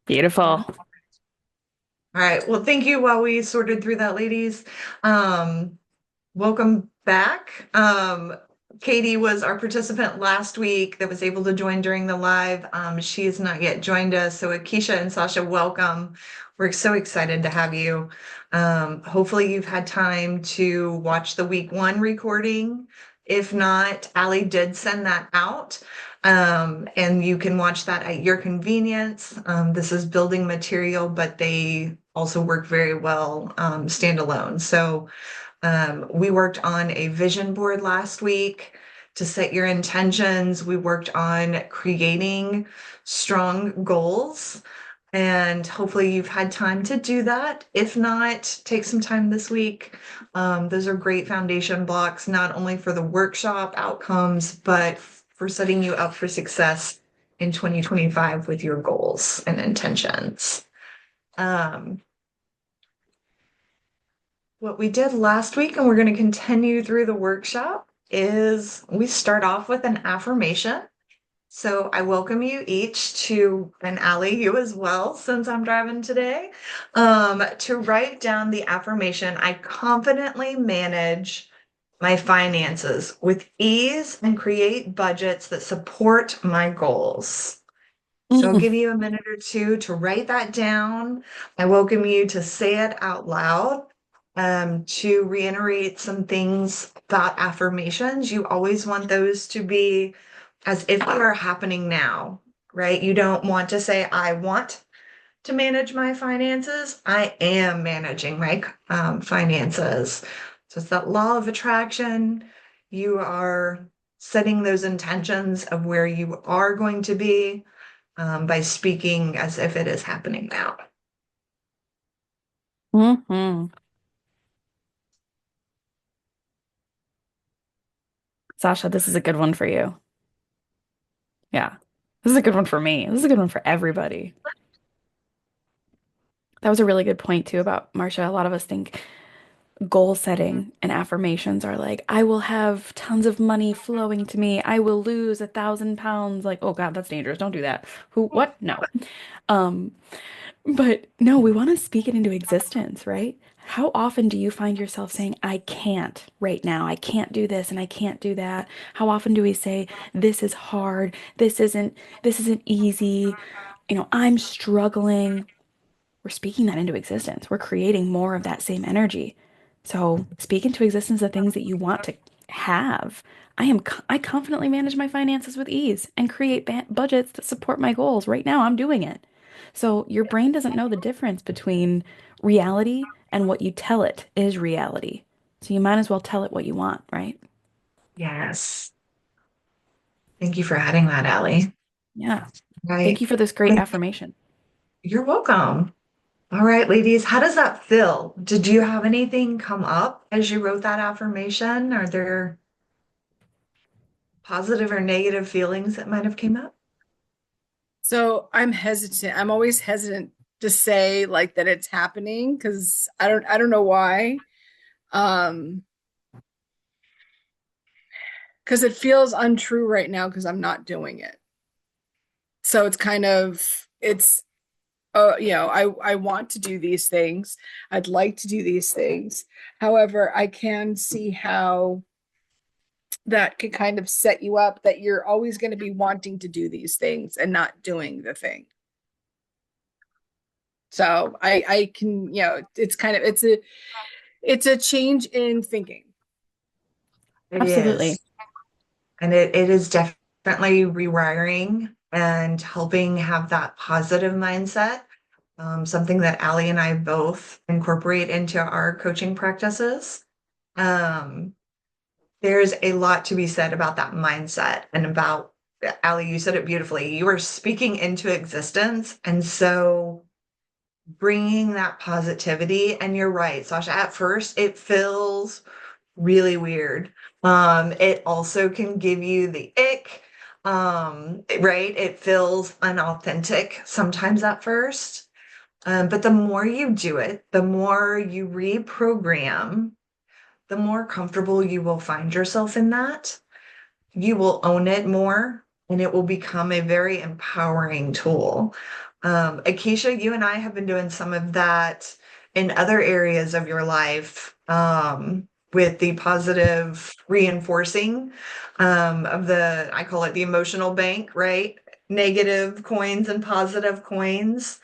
Beautiful. All right. Well, thank you while we sorted through that, ladies. Um, Welcome back. Katie was our participant last week that was able to join during the live. She has not yet joined us. So Akeisha and Sasha, welcome. We're so excited to have you. Hopefully you've had time to watch the week one recording. If not, Allie did send that out. And you can watch that at your convenience. This is building material, but they also work very well standalone. So we worked on a vision board last week to set your intentions. We worked on creating strong goals. And hopefully you've had time to do that. If not, take some time this week. Those are great foundation blocks, not only for the workshop outcomes, but for setting you up for success in 2025 with your goals and intentions. Um, what we did last week, and we're going to continue through the workshop, is we start off with an affirmation. So I welcome you each to, and Allie, you as well, since I'm driving today, to write down the affirmation. I confidently manage my finances with ease and create budgets that support my goals. So I'll Mm. give you a minute or two to write that down. I welcome you to say it out loud, to reiterate some things about affirmations. You always want those to be as if they are happening now, right? You don't want to say, I want to manage my finances. I am managing my finances. So it's that law of attraction. You are setting those intentions of where you are going to be by speaking as if it is happening now. Hmm. Sasha, this is a good one for you. Yeah. This is a good one for me. This is a good one for everybody. That was a really good point too about Marsha. A lot of us think goal setting and affirmations are like, I will have tons of money flowing to me. I will lose 1,000 pounds. Like, oh God, that's dangerous. Don't do that. Who, what? No. Um, But no, we want to speak it into existence, right? How often do you find yourself saying, I can't right now, I can't do this and I can't do that? How often do we say, this is hard, this isn't easy, I'm struggling. We're speaking that into existence. We're creating more of that same energy. So speak into existence the things that you want to have. I confidently manage my finances with ease and create budgets that support my goals. Right now, I'm doing it. So your brain doesn't know the difference between reality and what you tell it is reality. So you might as well tell it what you want, right? Yes. Thank you for adding that, Allie. Yeah. Thank Right. you for this great affirmation. You're welcome. All right, ladies, how does that feel? Did you have anything come up as you wrote that affirmation? Are there positive or negative feelings that might have came up? So I'm hesitant. I'm always hesitant to say like that it's happening because I don't know why. Um, because it feels untrue right now because I'm not doing it. So it's kind of it's I want to do these things. I'd like to do these things. However, I can see how that could kind of set you up that you're always going to be wanting to do these things and not doing the thing. So I can, it's kind of it's a change in thinking. It Absolutely. is. And it is definitely rewiring and helping have that positive mindset. Something that Allie and I both incorporate into our coaching practices. Um, there's a lot to be said about that mindset and about, Allie, you said it beautifully. You are speaking into existence. And so bringing that positivity, and you're right, Sasha, at first it feels really weird. It also can give you the ick, right? It feels unauthentic sometimes at first. But the more you do it, the more you reprogram, the more comfortable you will find yourself in that. You will own it more and it will become a very empowering tool. Akeisha, you and I have been doing some of that in other areas of your life, with the positive reinforcing, of I call it the emotional bank, right? Negative coins and positive coins.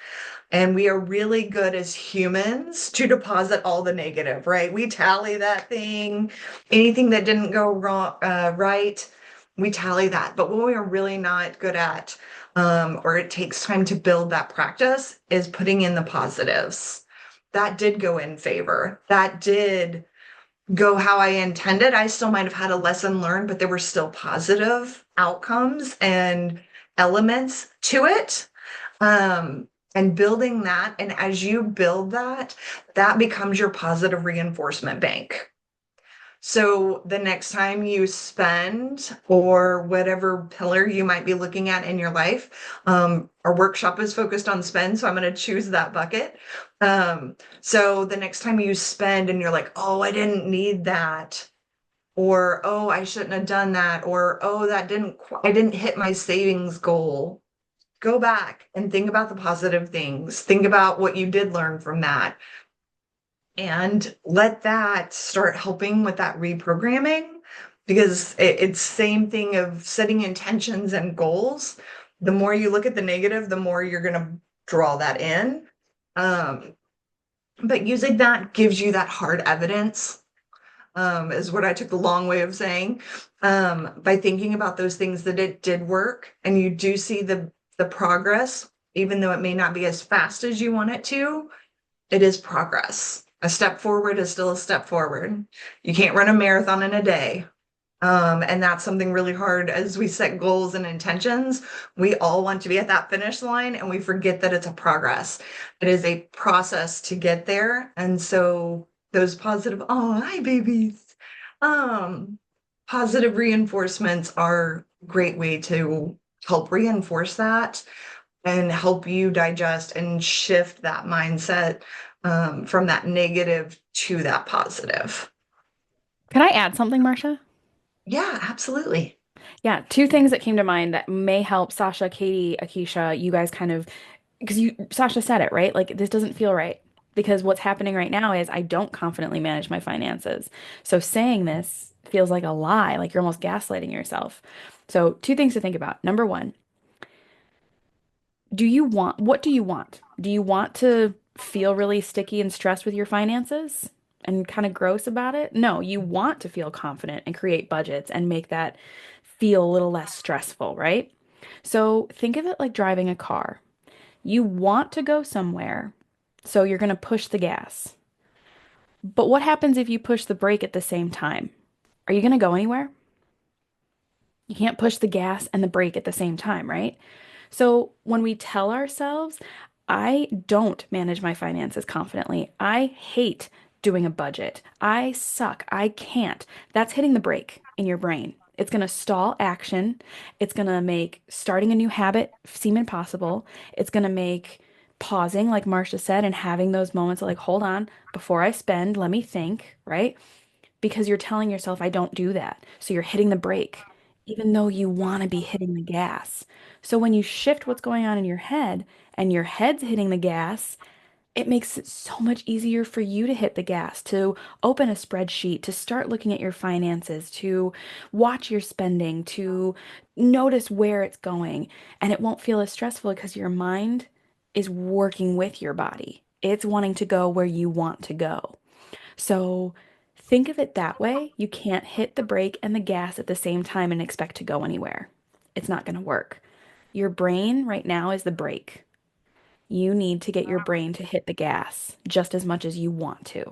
And we are really good as humans to deposit all the negative, right? We tally that thing, anything that didn't go wrong, right, we tally that. But what we are really not good at, or it takes time to build that practice, is putting in the positives. That did go in favor. That did go how I intended. I still might have had a lesson learned, but there were still positive outcomes and elements to it. And building that, and as you build that, that becomes your positive reinforcement bank. So the next time you spend, or whatever pillar you might be looking at in your life, our workshop is focused on spend, so I'm going to choose that bucket. So the next time you spend and you're like, oh, I didn't need that, or oh, I shouldn't have done that, or oh, I didn't hit my savings goal. Go back and think about the positive things. Think about what you did learn from that, and let that start helping with that reprogramming, because it's same thing of setting intentions and goals. The more you look at the negative, the more you're going to draw that in. Um, but using that gives you that hard evidence, is what I took the long way of saying. By thinking about those things that it did work, and you do see the progress, even though it may not be as fast as you want it to, it is progress. A step forward is still a step forward. You can't run a marathon in a day. And that's something really hard as we set goals and intentions. We all want to be at that finish line, and we forget that it's a progress. It is a process to get there. And so those positive, oh, hi, babies. Um, Positive reinforcements are a great way to help reinforce that and help you digest and shift that mindset, from that negative to that positive. Can I add something, Marsha? Yeah, absolutely. Yeah, two things that came to mind that may help Sasha, Katie, Akeisha, you guys kind of, because Sasha said it, right? Like, this doesn't feel right. Because what's happening right now is I don't confidently manage my finances. So saying this feels like a lie, like you're almost gaslighting yourself. So, two things to think about. Number one, what do you want? Do you want to feel really sticky and stressed with your finances and kind of gross about it? No, you want to feel confident and create budgets and make that feel a little less stressful, right? So think of it like driving a car. You want to go somewhere, so you're going to push the gas. But what happens if you push the brake at the same time? Are you going to go anywhere? You can't push the gas and the brake at the same time, right? So when we tell ourselves, I don't manage my finances confidently, I hate doing a budget, I suck, I can't, that's hitting the brake in your brain. It's going to stall action. It's going to make starting a new habit seem impossible. It's going to make pausing, like Marcia said, and having those moments of like, hold on, before I spend, let me think, right? Because you're telling yourself, I don't do that. So you're hitting the brake, even though you want to be hitting the gas. So when you shift what's going on in your head and your head's hitting the gas, it makes it so much easier for you to hit the gas, to open a spreadsheet, to start looking at your finances, to watch your spending, to notice where it's going. And it won't feel as stressful because your mind is working with your body. It's wanting to go where you want to go. So think of it that way. You can't hit the brake and the gas at the same time and expect to go anywhere. It's not going to work. Your brain right now is the brake. You need to get your brain to hit the gas just as much as you want to.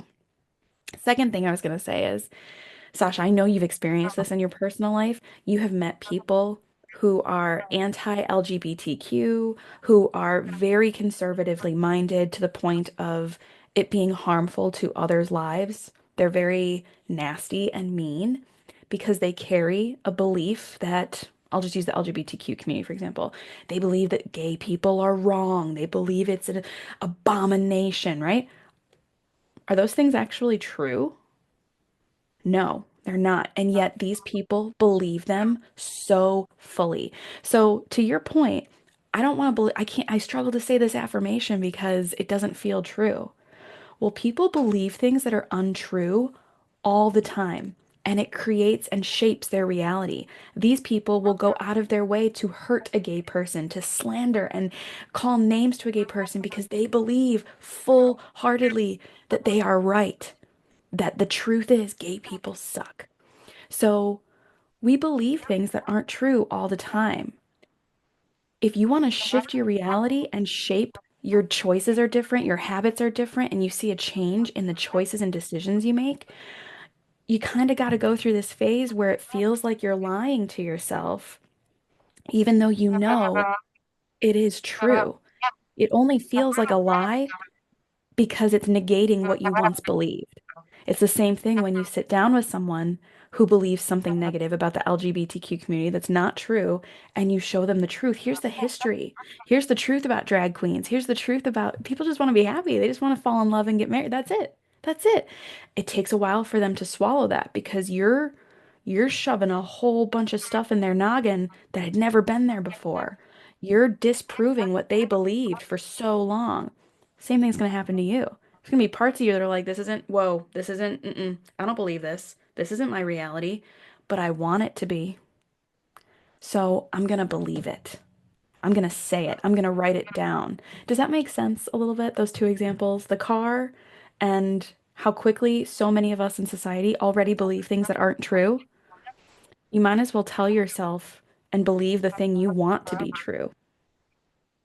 Second thing I was going to say is, Sasha, I know you've experienced this in your personal life. You have met people who are anti-LGBTQ, who are very conservatively minded to the point of it being harmful to others' lives. They're very nasty and mean because they carry a belief that, I'll just use the LGBTQ community, for example. They believe that gay people are wrong. They believe it's an abomination, right? Are those things actually true? No, they're not. And yet these people believe them so fully. So, to your point, I don't want to believe, I can't, I struggle to say this affirmation because it doesn't feel true. Well, people believe things that are untrue all the time, and it creates and shapes their reality. These people will go out of their way to hurt a gay person, to slander and call names to a gay person because they believe full-heartedly that they are right, that the truth is gay people suck. So we believe things that aren't true all the time. If you want to shift your reality and shape, your choices are different, your habits are different, and you see a change in the choices and decisions you make, you kind of got to go through this phase where it feels like you're lying to yourself, even though you know it is true. It only feels like a lie because it's negating what you once believed. It's the same thing when you sit down with someone who believes something negative about the LGBTQ community that's not true, and you show them the truth. Here's the history. Here's the truth about drag queens. Here's the truth about people just want to be happy. They just want to fall in love and get married. That's it. That's it. It takes a while for them to swallow that because you're shoving a whole bunch of stuff in their noggin that had never been there before. You're disproving what they believed for so long. Same thing's going to happen to you. There's going to be parts of you that are like, this isn't, whoa, this isn't, I don't believe this. This isn't my reality, but I want it to be. So I'm going to believe it. I'm going to say it. I'm going to write it down. Does that make sense a little bit? Those two examples, the car and how quickly so many of us in society already believe things that aren't true. You might as well tell yourself and believe the thing you want to be true,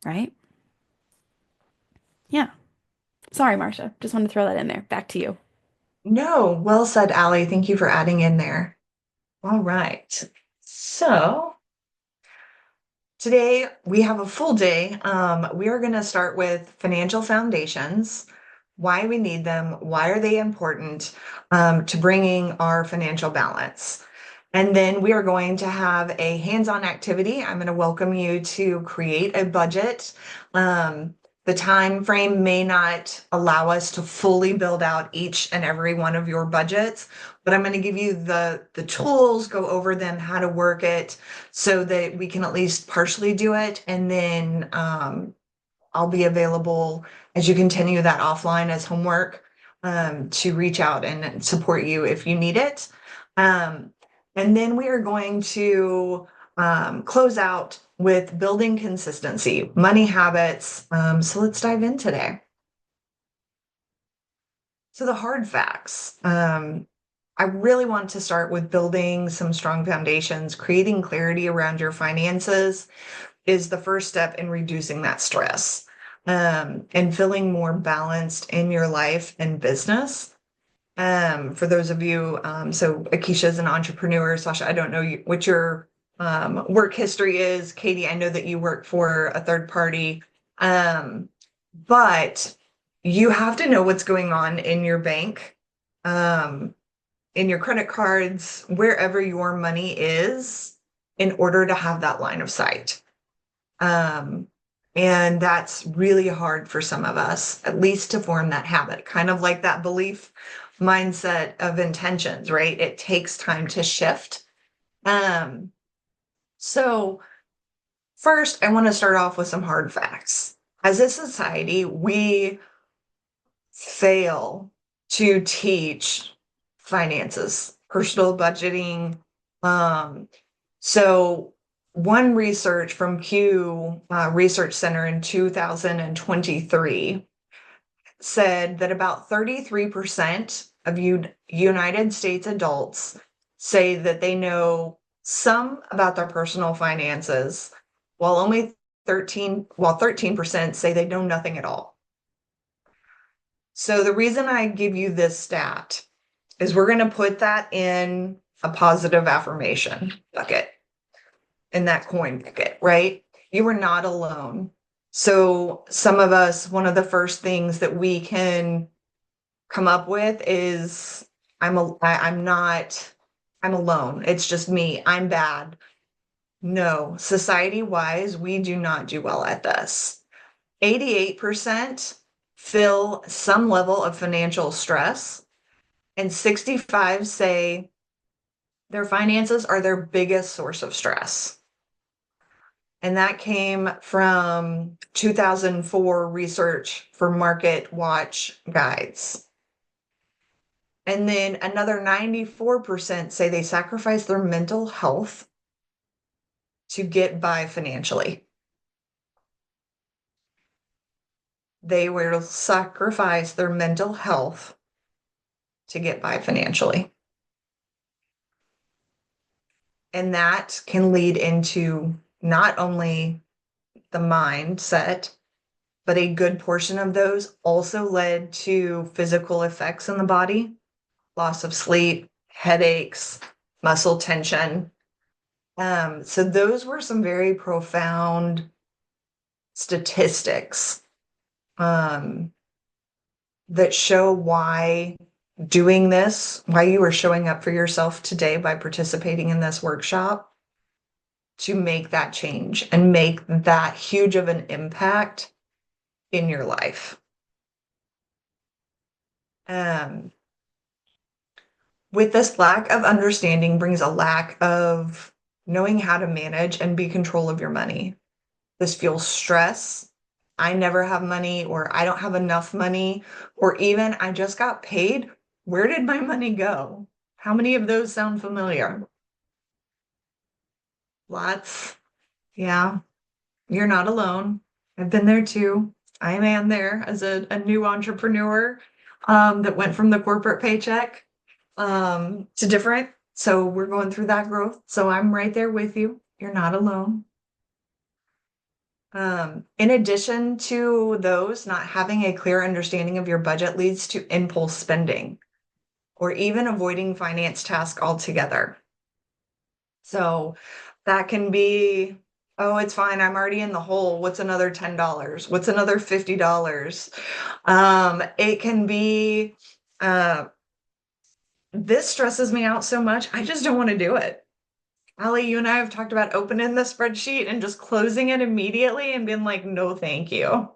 right? Yeah. Sorry, Marsha. Just wanted to throw that in there. Back to you. No, well said, Allie. Thank you for adding in there. All right. So today we have a full day. We are going to start with financial foundations, why we need them, why are they important to bringing our financial balance. And then we are going to have a hands-on activity. I'm going to welcome you to create a budget. The time frame may not allow us to fully build out each and every one of your budgets, but I'm going to give you the tools, go over them, how to work it, so that we can at least partially do it. And then I'll be available as you continue that offline as homework to reach out and support you if you need it. Um, and then we are going to close out with building consistency, money habits. So let's dive in today. So the hard facts. I really want to start with building some strong foundations. Creating clarity around your finances is the first step in reducing that stress and feeling more balanced in your life and business. For those of you, so Akeisha is an entrepreneur. Sasha, I don't know what your work history is. Katie, I know that you work for a third party, but you have to know what's going on in your bank, um, in your credit cards, wherever your money is, in order to have that line of sight. Um, and that's really hard for some of us, at least to form that habit, kind of like that belief mindset of intentions, right? It takes time to shift. Um, so first, I want to start off with some hard facts. As a society, we fail to teach finances, personal budgeting. So one research from Pew Research Center in 2023 said that about 33% of United States adults say that they know some about their personal finances, while only 13% say they know nothing at all. So the reason I give you this stat is we're going to put that in a positive affirmation bucket, in that coin bucket, right? You are not alone. So some of us, one of the first things that we can come up with is I'm not, I'm alone. It's just me. I'm bad. No, society wise, we do not do well at this. 88% feel some level of financial stress, and 65 say their finances are their biggest source of stress. And that came from 2004 research for Market Watch guides. And then another 94% say they sacrifice their mental health to get by financially. They will sacrifice their mental health to get by financially. And that can lead into not only the mindset, but a good portion of those also led to physical effects in the body, loss of sleep, headaches, muscle tension. So those were some very profound statistics that show why doing this, why you are showing up for yourself today by participating in this workshop to make that change and make that huge of an impact in your life. With this lack of understanding brings a lack of knowing how to manage and be control of your money. This fuels stress. I never have money, or I don't have enough money, or even I just got paid. Where did my money go? How many of those sound familiar? Lots. Yeah, you're not alone. I've been there too. I am there as a new entrepreneur that went from the corporate paycheck to different. So we're going through that growth. So I'm right there with you. You're not alone. In addition to those, not having a clear understanding of your budget leads to impulse spending or even avoiding finance tasks altogether. So that can be, oh, it's fine. I'm already in the hole. What's another $10? What's another $50? It can be, this stresses me out so much. I just don't want to do it. Allie, you and I have talked about opening the spreadsheet and just closing it immediately and being like, no, thank you.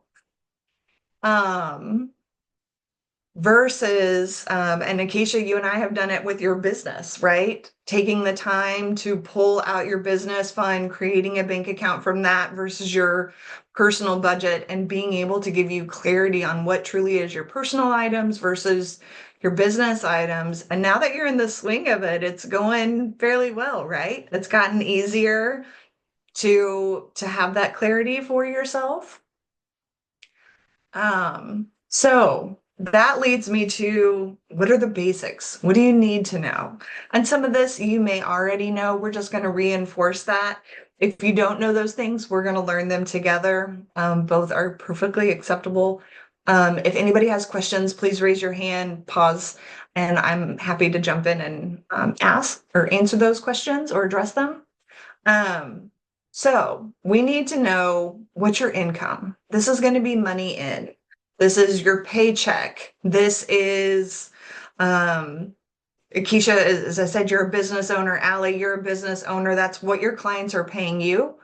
Versus, and Akeisha, you and I have done it with your business, right? Taking the time to pull out your business fund, creating a bank account from that versus your personal budget, and being able to give you clarity on what truly is your personal items versus your business items. And now that you're in the swing of it, it's going fairly well, right? It's gotten easier to have that clarity for yourself. So that leads me to, what are the basics? What do you need to know? And some of this you may already know. We're just going to reinforce that. If you don't know those things, we're going to learn them together. Both are perfectly acceptable. If anybody has questions, please raise your hand, pause, and I'm happy to jump in and ask or answer those questions or address them. So we need to know what's your income. This is going to be money in. This is your paycheck. This is, Akeisha, as I said, you're a business owner. Allie, you're a business owner. That's what your clients are paying you.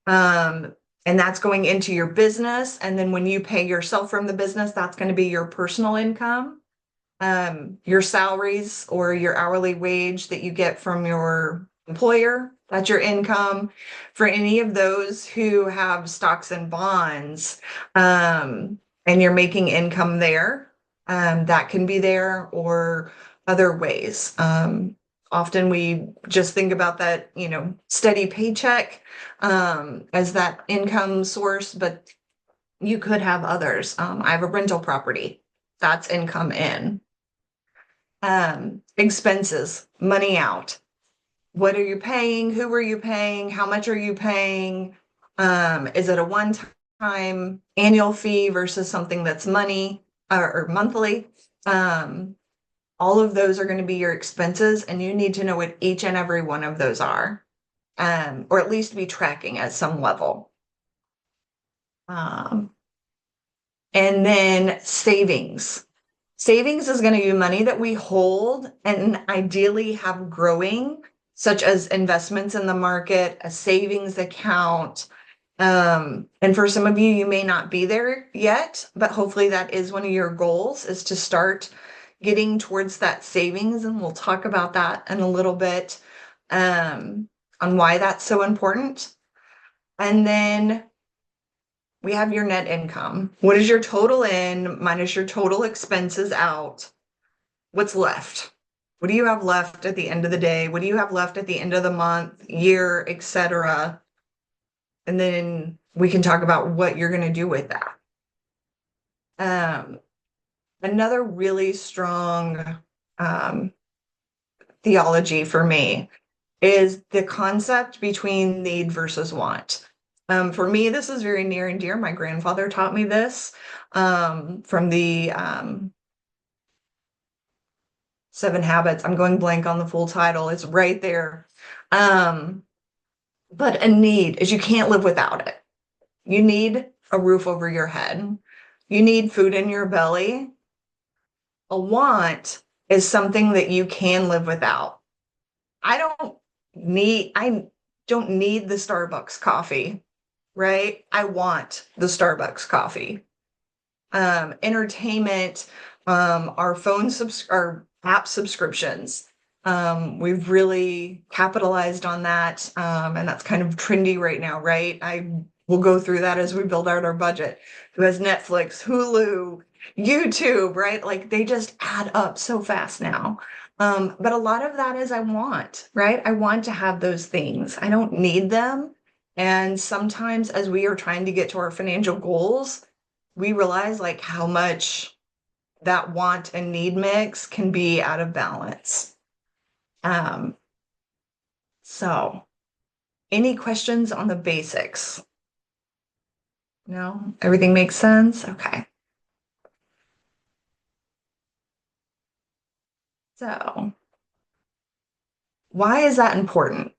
And that's going into your business. And then when you pay yourself from the business, that's going to be your personal income. Your salaries or your hourly wage that you get from your employer, that's your income. For any of those who have stocks and bonds, and you're making income there, that can be there, or other ways. Often we just think about that, steady paycheck as that income source, but you could have others. I have a rental property. That's income in. Expenses, money out. What are you paying? Who are you paying? How much are you paying? Is it a one-time annual fee versus something that's money or monthly? All of those are going to be your expenses, and you need to know what each and every one of those are, or at least be tracking at some level. And then savings. Savings is going to be money that we hold and ideally have growing, such as investments in the market, a savings account. And for some of you, you may not be there yet, but hopefully that is one of your goals, is to start getting towards that savings. And we'll talk about that in a little bit, on why that's so important. And then we have your net income. What is your total in minus your total expenses out? What's left? What do you have left at the end of the day? What do you have left at the end of the month, year, etc.? And then we can talk about what you're going to do with that. Um, Another really strong um, theology for me is the concept between need versus want. For me, this is very near and dear. My grandfather taught me this from the Seven Habits. I'm going blank on the full title. It's right there. Um, but a need is you can't live without it. You need a roof over your head. You need food in your belly. A want is something that you can live without. I don't I don't need the Starbucks coffee, right? I want the Starbucks coffee. Entertainment, our app subscriptions. We've really capitalized on that. And that's kind of trendy right now, right? I will go through that as we build out our budget. Who has Netflix, Hulu, YouTube, right? Like they just add up so fast now. But a lot of that is I want, right? I want to have those things. I don't need them. And sometimes as we are trying to get to our financial goals, we realize like how much that want and need mix can be out of balance. Um, so any questions on the basics? No, everything makes sense? Okay. So why is that important?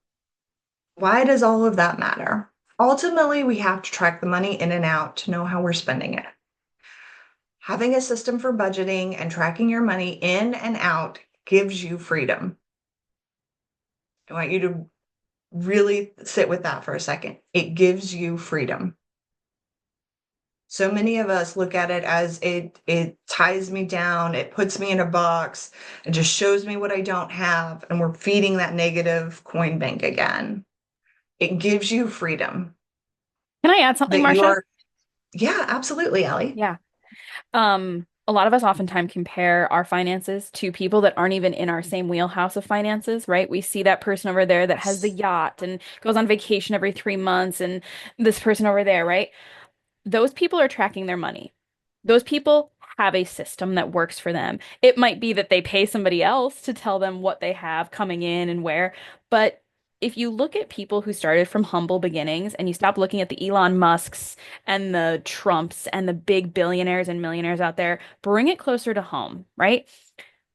Why does all of that matter? Ultimately, we have to track the money in and out to know how we're spending it. Having a system for budgeting and tracking your money in and out gives you freedom. I want you to really sit with that for a second. It gives you freedom. So many of us look at it as it ties me down, it puts me in a box, it just shows me what I don't have, and we're feeding that negative coin bank again. It gives you freedom Can I add something, that you Marsha? are, yeah, absolutely, Ellie. Yeah. A lot of us oftentimes compare our finances to people that aren't even in our same wheelhouse of finances, right? We see that person over there that has the Yes. yacht and goes on vacation every 3 months, and this person over there, right? Those people are tracking their money. Those people have a system that works for them. It might be that they pay somebody else to tell them what they have coming in and where, but if you look at people who started from humble beginnings and you stop looking at the Elon Musks and the Trumps and the big billionaires and millionaires out there, bring it closer to home, right?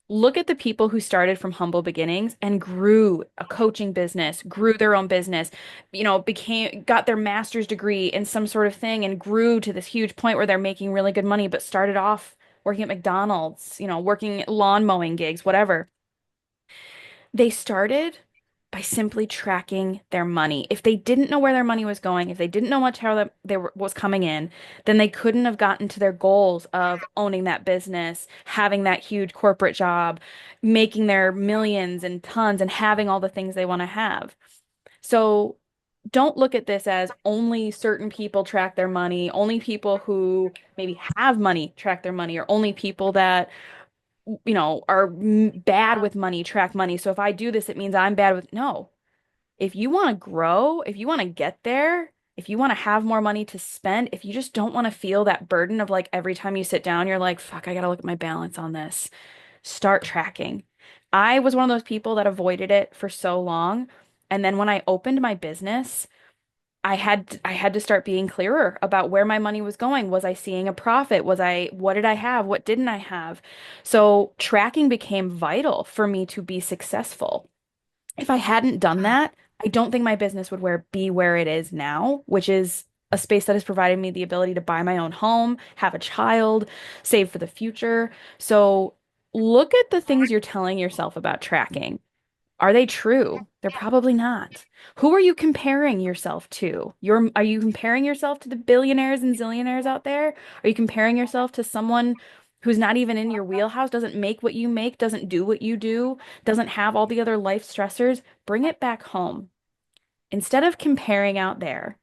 Look at the people who started from humble beginnings and grew a coaching business, grew their own business, got their master's degree in some sort of thing and grew to this huge point where they're making really good money, but started off working at McDonald's, working lawn mowing gigs, whatever. They started by simply tracking their money. If they didn't know where their money was going, if they didn't know much how was coming in, then they couldn't have gotten to their goals of owning that business, having that huge corporate job, making their millions and tons, and having all the things they want to have. So don't look at this as only certain people track their money, only people who maybe have money track their money, or only people that are bad with money, track money. So if I do this, it means I'm bad with, no. If you want to grow, if you want to get there, if you want to have more money to spend, if you just don't want to feel that burden of like every time you sit down, you're like, fuck, I gotta look at my balance on this. Start tracking. I was one of those people that avoided it for so long. And then when I opened my business, I had to start being clearer about where my money was going. Was I seeing a profit? What did I have? What didn't I have? So tracking became vital for me to be successful. If I hadn't done that, I don't think my business would be where it is now, which is a space that has provided me the ability to buy my own home, have a child, save for the future. So look at the things you're telling yourself about tracking. Are they true? They're probably not. Who are you comparing yourself to? Are you comparing yourself to the billionaires and zillionaires out there? Are you comparing yourself to someone who's not even in your wheelhouse, doesn't make what you make, doesn't do what you do, doesn't have all the other life stressors? Bring it back home. Instead of comparing out there,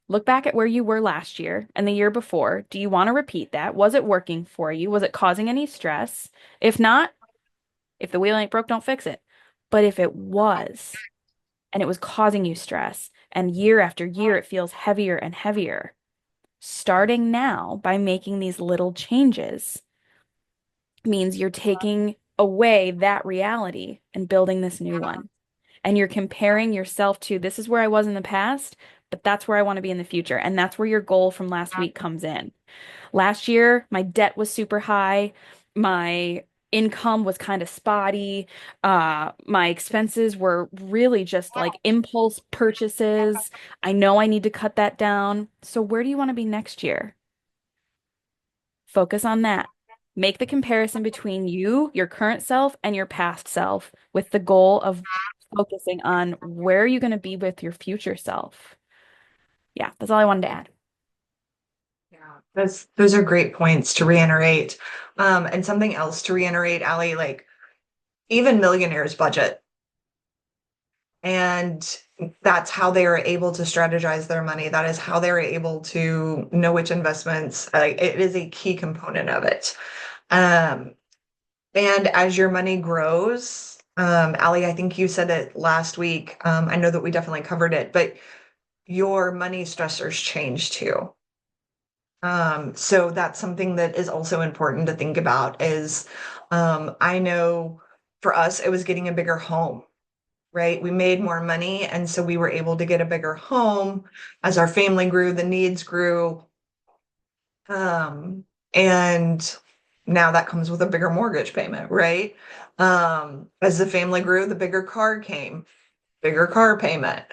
Look back at where you were last year and the year before. Do you want to repeat that? Was it working for you? Was it causing any stress? If not, if the wheel ain't broke, don't fix it. But if it was, and it was causing you stress, and year after year it feels heavier and heavier, starting now by making these little changes means you're taking away that reality and building this new one. And you're comparing yourself to this is where I was in the past, but that's where I want to be in the future. And that's where your goal from last week comes in. Last year, my debt was super high. My income was kind of spotty. My expenses were really just like impulse purchases. I know I need to cut that down. So where do you want to be next year? Focus on that. Make the comparison between you, your current self, and your past self with the goal of focusing on where are you going to be with your future self. Yeah, that's all I wanted to add. Yeah, those are great points to reiterate. And something else to reiterate, Allie, like even millionaires budget. And that's how they are able to strategize their money. That is how they're able to know which investments, it is a key component of it. Um, and as your money grows, Allie, I think you said it last week. I know that we definitely covered it, but your money stressors change too. So that's something that is also important to think about is, I know for us, it was getting a bigger home, right? We made more money. And so we were able to get a bigger home as our family grew, the needs grew. And now that comes with a bigger mortgage payment, right? As the family grew, the bigger car came, bigger car payment.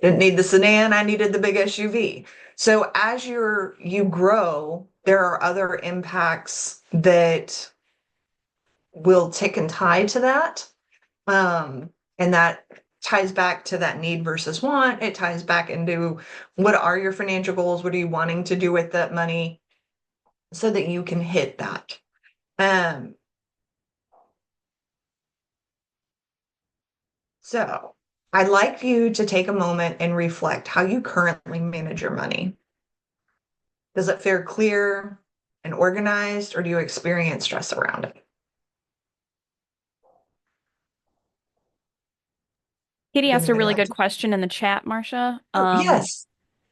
Didn't need the sedan, I needed the big SUV. So as you grow, there are other impacts that will tick and tie to that. And that ties back to that need versus want. It ties back into what are your financial goals? What are you wanting to do with that money so that you can hit that? Um, so I'd like you to take a moment and reflect how you currently manage your money. Does it feel clear and organized, or do you experience stress around it? Katie Would asked a anybody really like good to? question in the chat, Marcia. Oh, yes.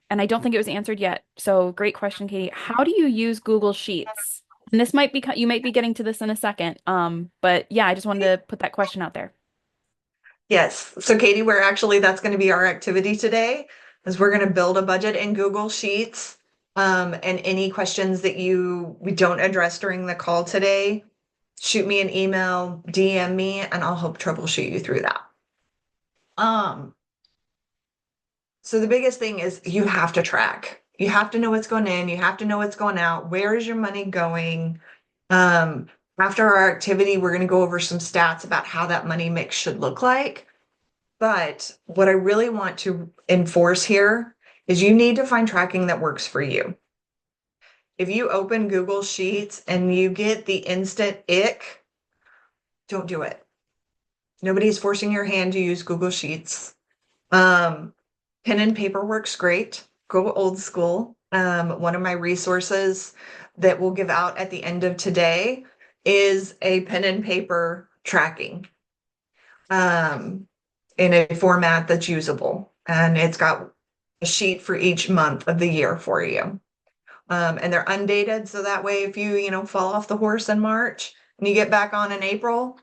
And I don't think it was answered yet. So great question, Katie. How do you use Google Sheets? And this might be, you might be getting to this in a second. But yeah, I just wanted to put that question out there. Yes. So Katie, we're actually, that's going to be our activity today, is we're going to build a budget in Google Sheets. And any questions that we don't address during the call today, shoot me an email, DM me, and I'll help troubleshoot you through that. Um, so the biggest thing is you have to track. You have to know what's going in, you have to know what's going out. Where is your money going? Um, After our activity, we're going to go over some stats about how that money mix should look like. But what I really want to enforce here is you need to find tracking that works for you. If you open Google Sheets and you get the instant ick, don't do it. Nobody's forcing your hand to use Google Sheets. Pen and paper works great. Go old school. One of my resources that we'll give out at the end of today is a pen and paper tracking. In a format that's usable. And it's got a sheet for each month of the year for you. And they're undated. So that way, if you fall off the horse in March and you get back on in April,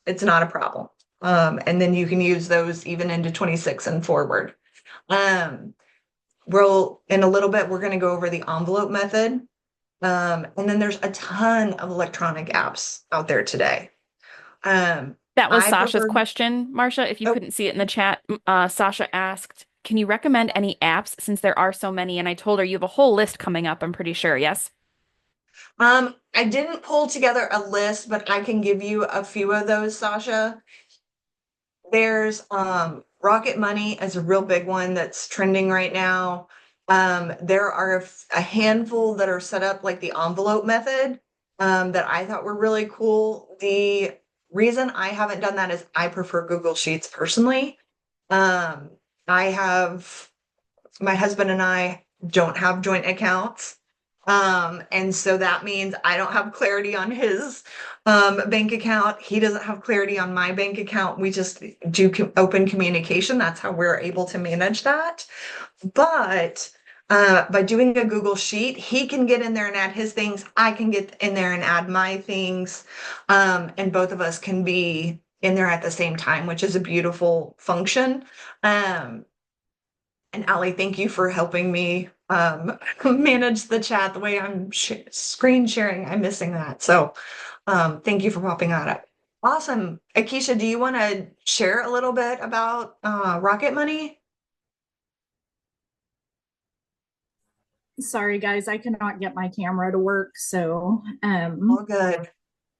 it's not a problem. And then you can use those even into 26 and forward. In a little bit, we're going to go over the envelope method. And then there's a ton of electronic apps out there today. That was I Sasha's prefer, question, Marcia. If you oh, couldn't see it in the chat, Sasha asked, can you recommend any apps since there are so many? And I told her you have a whole list coming up, I'm pretty sure. Yes. I didn't pull together a list, but I can give you a few of those, Sasha. There's Rocket Money is a real big one that's trending right now. There are a handful that are set up like the envelope method that I thought were really cool. The reason I haven't done that is I prefer Google Sheets personally. I have My husband and I don't have joint accounts. And so that means I don't have clarity on his bank account. He doesn't have clarity on my bank account. We just do open communication. That's how we're able to manage that. But by doing a Google Sheet, he can get in there and add his things. I can get in there and add my things. And both of us can be in there at the same time, which is a beautiful function. And Allie, thank you for helping me manage the chat the way I'm screen sharing. I'm missing that. So thank you for popping on it. Awesome. Akeisha, do you want to share a little bit about Rocket Money? Sorry guys, I cannot get my camera to work. So All good.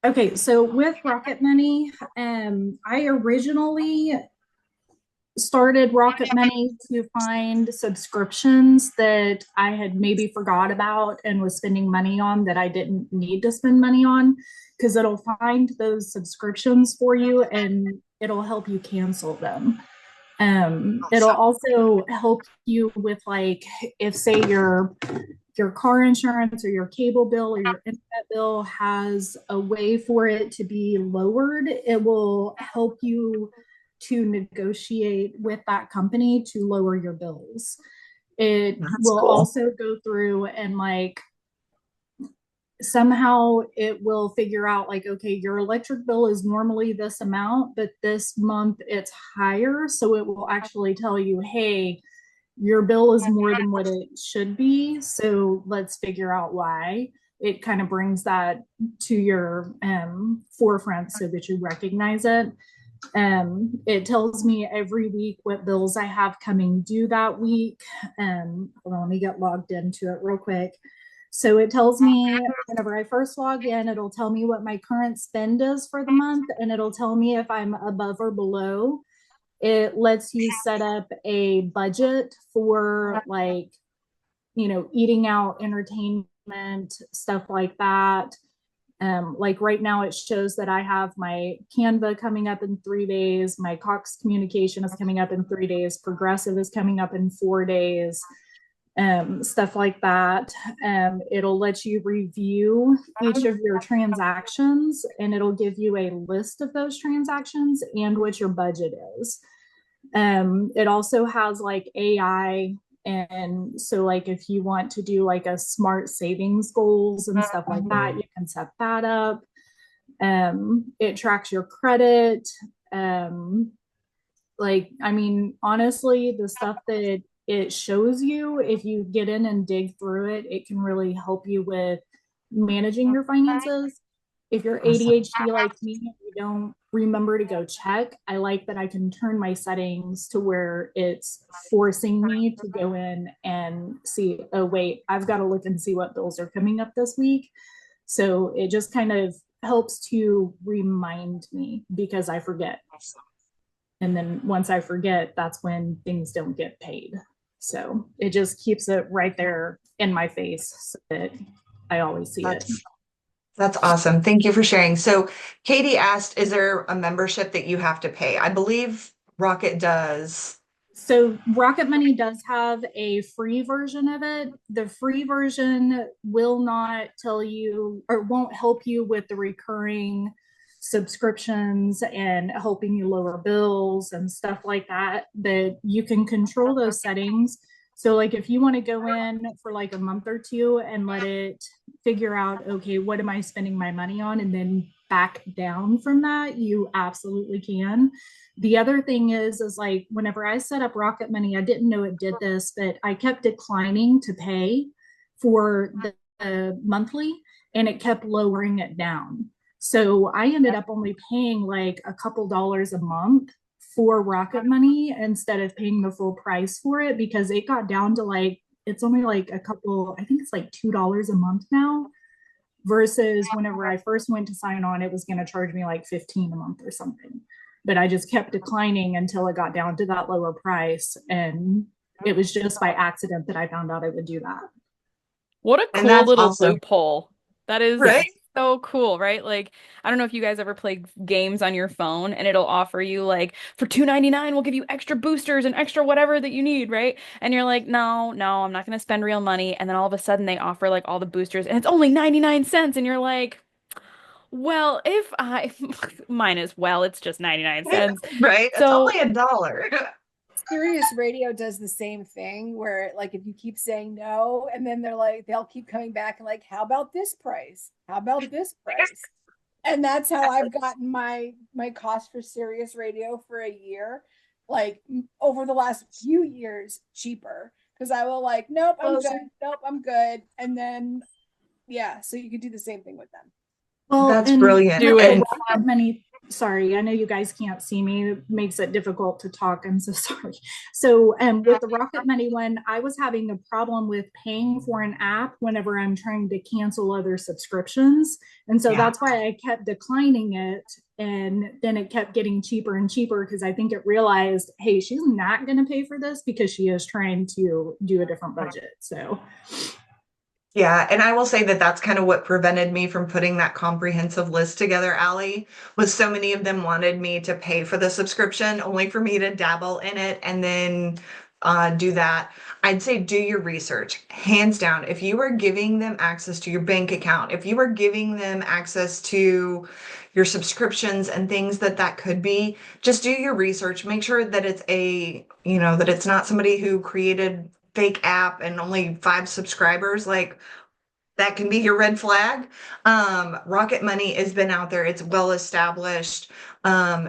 okay, so with Rocket Money, I originally started Rocket Money to find subscriptions that I had maybe forgot about and was spending money on that I didn't need to spend money on, because it'll find those subscriptions for you and it'll help you cancel them. It'll Awesome. also help you with, like, if say your car insurance or your cable bill or your internet bill has a way for it to be lowered, it will help you to negotiate with that company to lower your bills. It That's will cool. also go through and, like, somehow it will figure out, like, okay, your electric bill is normally this amount, but this month it's higher. So it will actually tell you, hey, your bill is more than what it should be. So let's figure out why. It kind of brings that to your forefront so that you recognize it. It tells me every week what bills I have coming due that week. Hold on, let me get logged into it real quick. So it tells me whenever I first log in, it'll tell me what my current spend is for the month, and it'll tell me if I'm above or below. It lets you set up a budget for, like, eating out, entertainment, stuff like that. Like right now, it shows that I have my Canva coming up in 3 days. My Cox Communication is coming up in 3 days. Progressive is coming up in 4 days. Stuff like that. It'll let you review each of your transactions, and it'll give you a list of those transactions and what your budget is. It also has, like, AI. And so, like, if you want to do like a smart savings goals and stuff like that, you can set that up. It tracks your credit. Like, I mean, honestly, the stuff that it shows you, if you get in and dig through it, it can really help you with managing your finances. If you're Awesome. ADHD like me and you don't remember to go check, I like that I can turn my settings to where it's forcing me to go in and see, oh, wait, I've got to look and see what bills are coming up this week. So it just kind of helps to remind me, because I forget. And then once I forget, that's when things don't get paid. So it just keeps it right there in my face so that I always see it. That's awesome. Thank you for sharing. So Katie asked, is there a membership that you have to pay? I believe Rocket does. So Rocket Money does have a free version of it. The free version will not tell you, or won't help you with the recurring subscriptions and helping you lower bills and stuff like that. But you can control those settings. So, like, if you want to go in for like a month or two and let it figure out, okay, what am I spending my money on, and then back down from that, you absolutely can. The other thing is like, whenever I set up Rocket Money, I didn't know it did this, but I kept declining to pay for the monthly, and it kept lowering it down. So I ended up only paying like a couple dollars a month for Rocket Money instead of paying the full price for it, because it got down to, like, it's only like a couple, I think it's like $2 a month now, versus whenever I first went to sign on, it was going to charge me like 15 a month or something. But I just kept declining until it got down to that lower price. And it was just by accident that I found out I would do that. What a And cool that's little awesome, loophole. That is right? so cool, right? Like, I don't know if you guys ever play games on your phone and it'll offer you like for 2.99 we'll give you extra boosters and extra whatever that you need, right? And you're like, no, no, I'm not gonna spend real money. And then all of a sudden they offer like all the boosters and it's only 99 cents and you're like, well, if I mine as well, it's just 99 cents. Right? It's So only $1. Sirius Radio does the same thing where like if you keep saying no and then they're like they'll keep coming back and like how about this price? How about this price? And that's how I've gotten my cost for Sirius Radio for a year like over the last few years cheaper because I will like nope, I'm Well, good. Nope, I'm good. And then yeah, so you could do the same thing with them. Well, that's and brilliant. do with the it. And Rocket Money, sorry, I know you guys can't see me. It makes it difficult to talk. I'm so sorry. So, with the Rocket Money one, I was having a problem with paying for an app whenever I'm trying to cancel other subscriptions. And so yeah. that's why I kept declining it. And then it kept getting cheaper and cheaper because I think it realized, hey, she's not going to pay for this because she is trying to do a different budget. So, Yeah, and I will say that that's kind of what prevented me from putting that comprehensive list together, Allie, was so many of them wanted me to pay for the subscription only for me to dabble in it and then do that. I'd say do your research, hands down. If you are giving them access to your bank account, if you are giving them access to your subscriptions and things that that could be, just do your research. Make sure that it's that it's not somebody who created fake app and only 5 subscribers. Like that can be your red flag. Rocket Money has been out there, it's well established.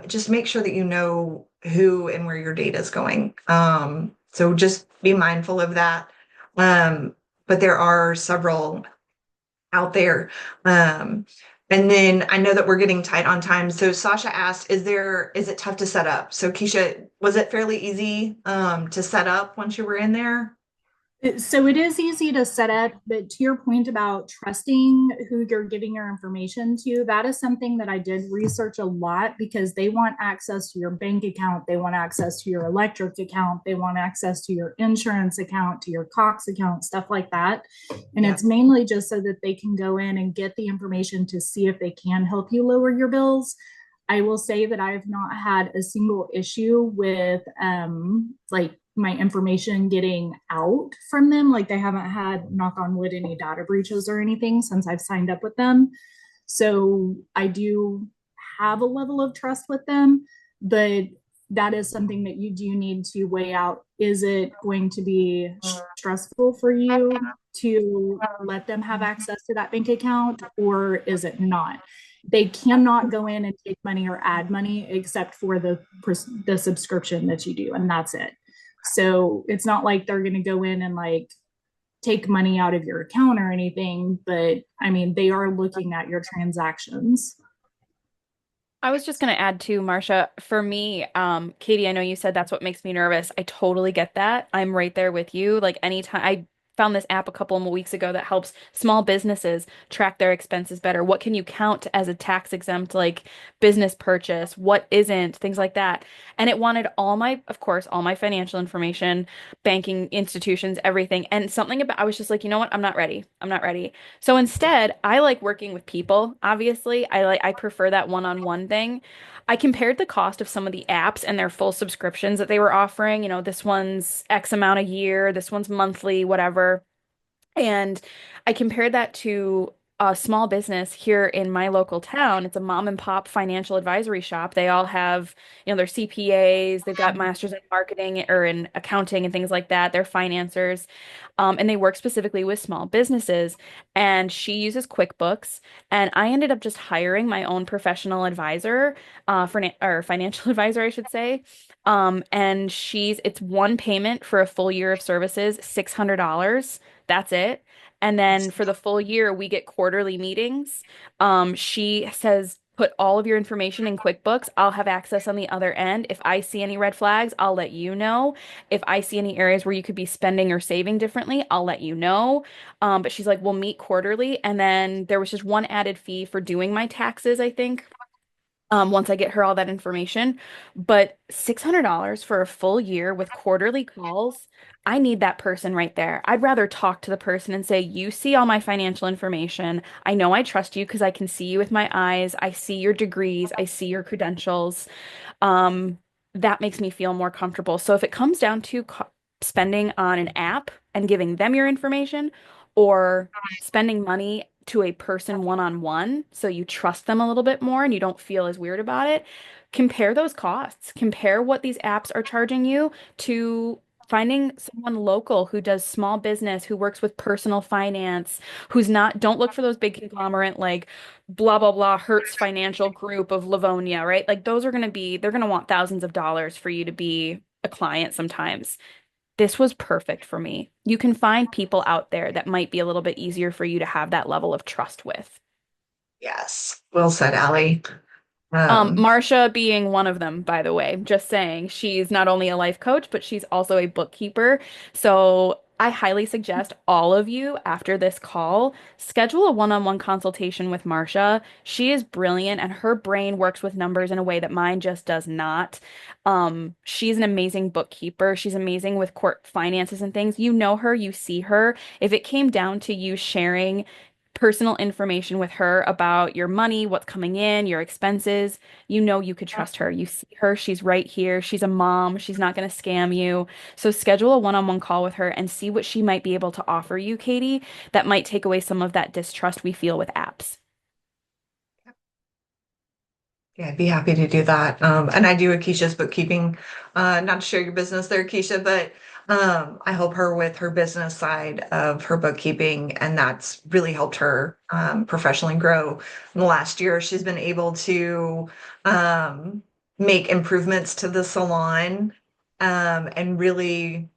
Just make sure that you know who and where your data is going. So just be mindful of that. But there are several out there. And then I know that we're getting tight on time. So Sasha asked, is it tough to set up? So Keisha, was it fairly easy to set up once you were in there? so it is easy to set up, but to your point about trusting who you're giving your information to, that is something that I did research a lot because they want access to your bank account, they want access to your electric account, they want access to your insurance account, to your Cox account, stuff like that. And Yeah. it's mainly just so that they can go in and get the information to see if they can help you lower your bills. I will say that I've not had a single issue with like my information getting out from them. Like they haven't had, knock on wood, any data breaches or anything since I've signed up with them. So I do have a level of trust with them, but that is something that you do need to weigh out. Is it going to be stressful for you to let them have access to that bank account, or is it not? They cannot go in and take money or add money except for the subscription that you do, and that's it. So it's not like they're going to go in and like take money out of your account or anything, but I mean, they are looking at your transactions. I was just going to add too, Marsha, for me, Katie, I know you said that's what makes me nervous. I totally get that. I'm right there with you. Like anytime I found this app a couple of weeks ago that helps small businesses track their expenses better. What can you count as a tax exempt like business purchase? What isn't? Things like that. And it wanted of course, all my financial information, banking institutions, everything. And something about I was just like, you know what? I'm not ready. I'm not ready. So instead, I like working with people, obviously. I prefer that one-on-one thing. I compared the cost of some of the apps and their full subscriptions that they were offering. You know, this one's X amount a year, this one's monthly, whatever. And I compared that to a small business here in my local town. It's a mom and pop financial advisory shop. They all have, they're CPAs, they've got masters in marketing or in accounting and things like that. They're financiers. And they work specifically with small businesses. And she uses QuickBooks. And I ended up just hiring my own professional advisor, or financial advisor, I should say. And it's one payment for a full year of services, $600. That's it. And then for the full year, we get quarterly meetings. She says, put all of your information in QuickBooks. I'll have access on the other end. If I see any red flags, I'll let you know. If I see any areas where you could be spending or saving differently, I'll let you know. But she's like, we'll meet quarterly. And then there was just one added fee for doing my taxes, I think. once I get her all that information. But $600 for a full year with quarterly calls, I need that person right there. I'd rather talk to the person and say, you see all my financial information. I know I trust you because I can see you with my eyes. I see your degrees. I see your credentials. Um, that makes me feel more comfortable. So if it comes down to spending on an app and giving them your information, or spending money to a person one-on-one, so you trust them a little bit more and you don't feel as weird about it, compare those costs. Compare what these apps are charging you to finding someone local who does small business, who works with personal finance, who's not, don't look for those big conglomerate like blah blah blah Hertz Financial Group of Livonia, right? Like those are going to be, they're going to want thousands of dollars for you to be a client sometimes. This was perfect for me. You can find people out there that might be a little bit easier for you to have that level of trust with. Yes. Well said, Allie. Marsha being one of them, by the way, just saying she's not only a life coach, but she's also a bookkeeper. So I highly suggest all of you after this call schedule a one-on-one consultation with Marsha. She is brilliant and her brain works with numbers in a way that mine just does not. She's an amazing bookkeeper. She's amazing with court finances and things. You know her, you see her. If it came down to you sharing personal information with her about your money, what's coming in, your expenses, you know you could trust her. You see her, she's right here. She's a mom. She's not going to scam you. So schedule a one-on-one call with her and see what she might be able to offer you, Katie, that might take away some of that distrust we feel with apps. Yeah, I'd be happy to do that. And I do Akeisha's bookkeeping. Not to share your business there, Akeisha, but I help her with her business side of her bookkeeping, and that's really helped her professionally grow. In the last year, she's been able to make improvements to the salon and really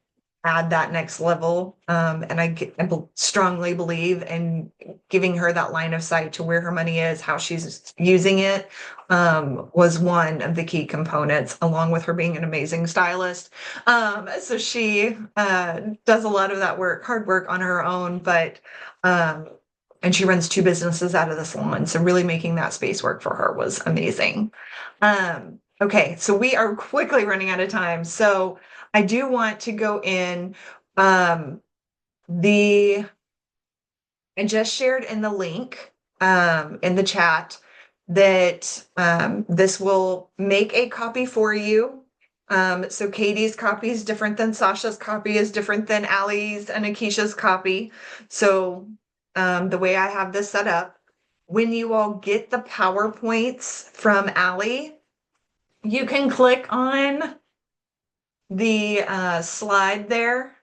add that next level. And strongly believe in giving her that line of sight to where her money is, how she's using it, was one of the key components, along with her being an amazing stylist. So she does a lot of that work, hard work on her own, but and she runs two businesses out of the salon. So really making that space work for her was amazing. Okay, so we are quickly running out of time. So I do want to go in the I just shared in the link in the chat that this will make a copy for you. So Katie's copy is different than Sasha's copy, is different than Allie's and Akeisha's copy. So the way I have this set up, when you all get the PowerPoints from Allie, you can click on the slide there,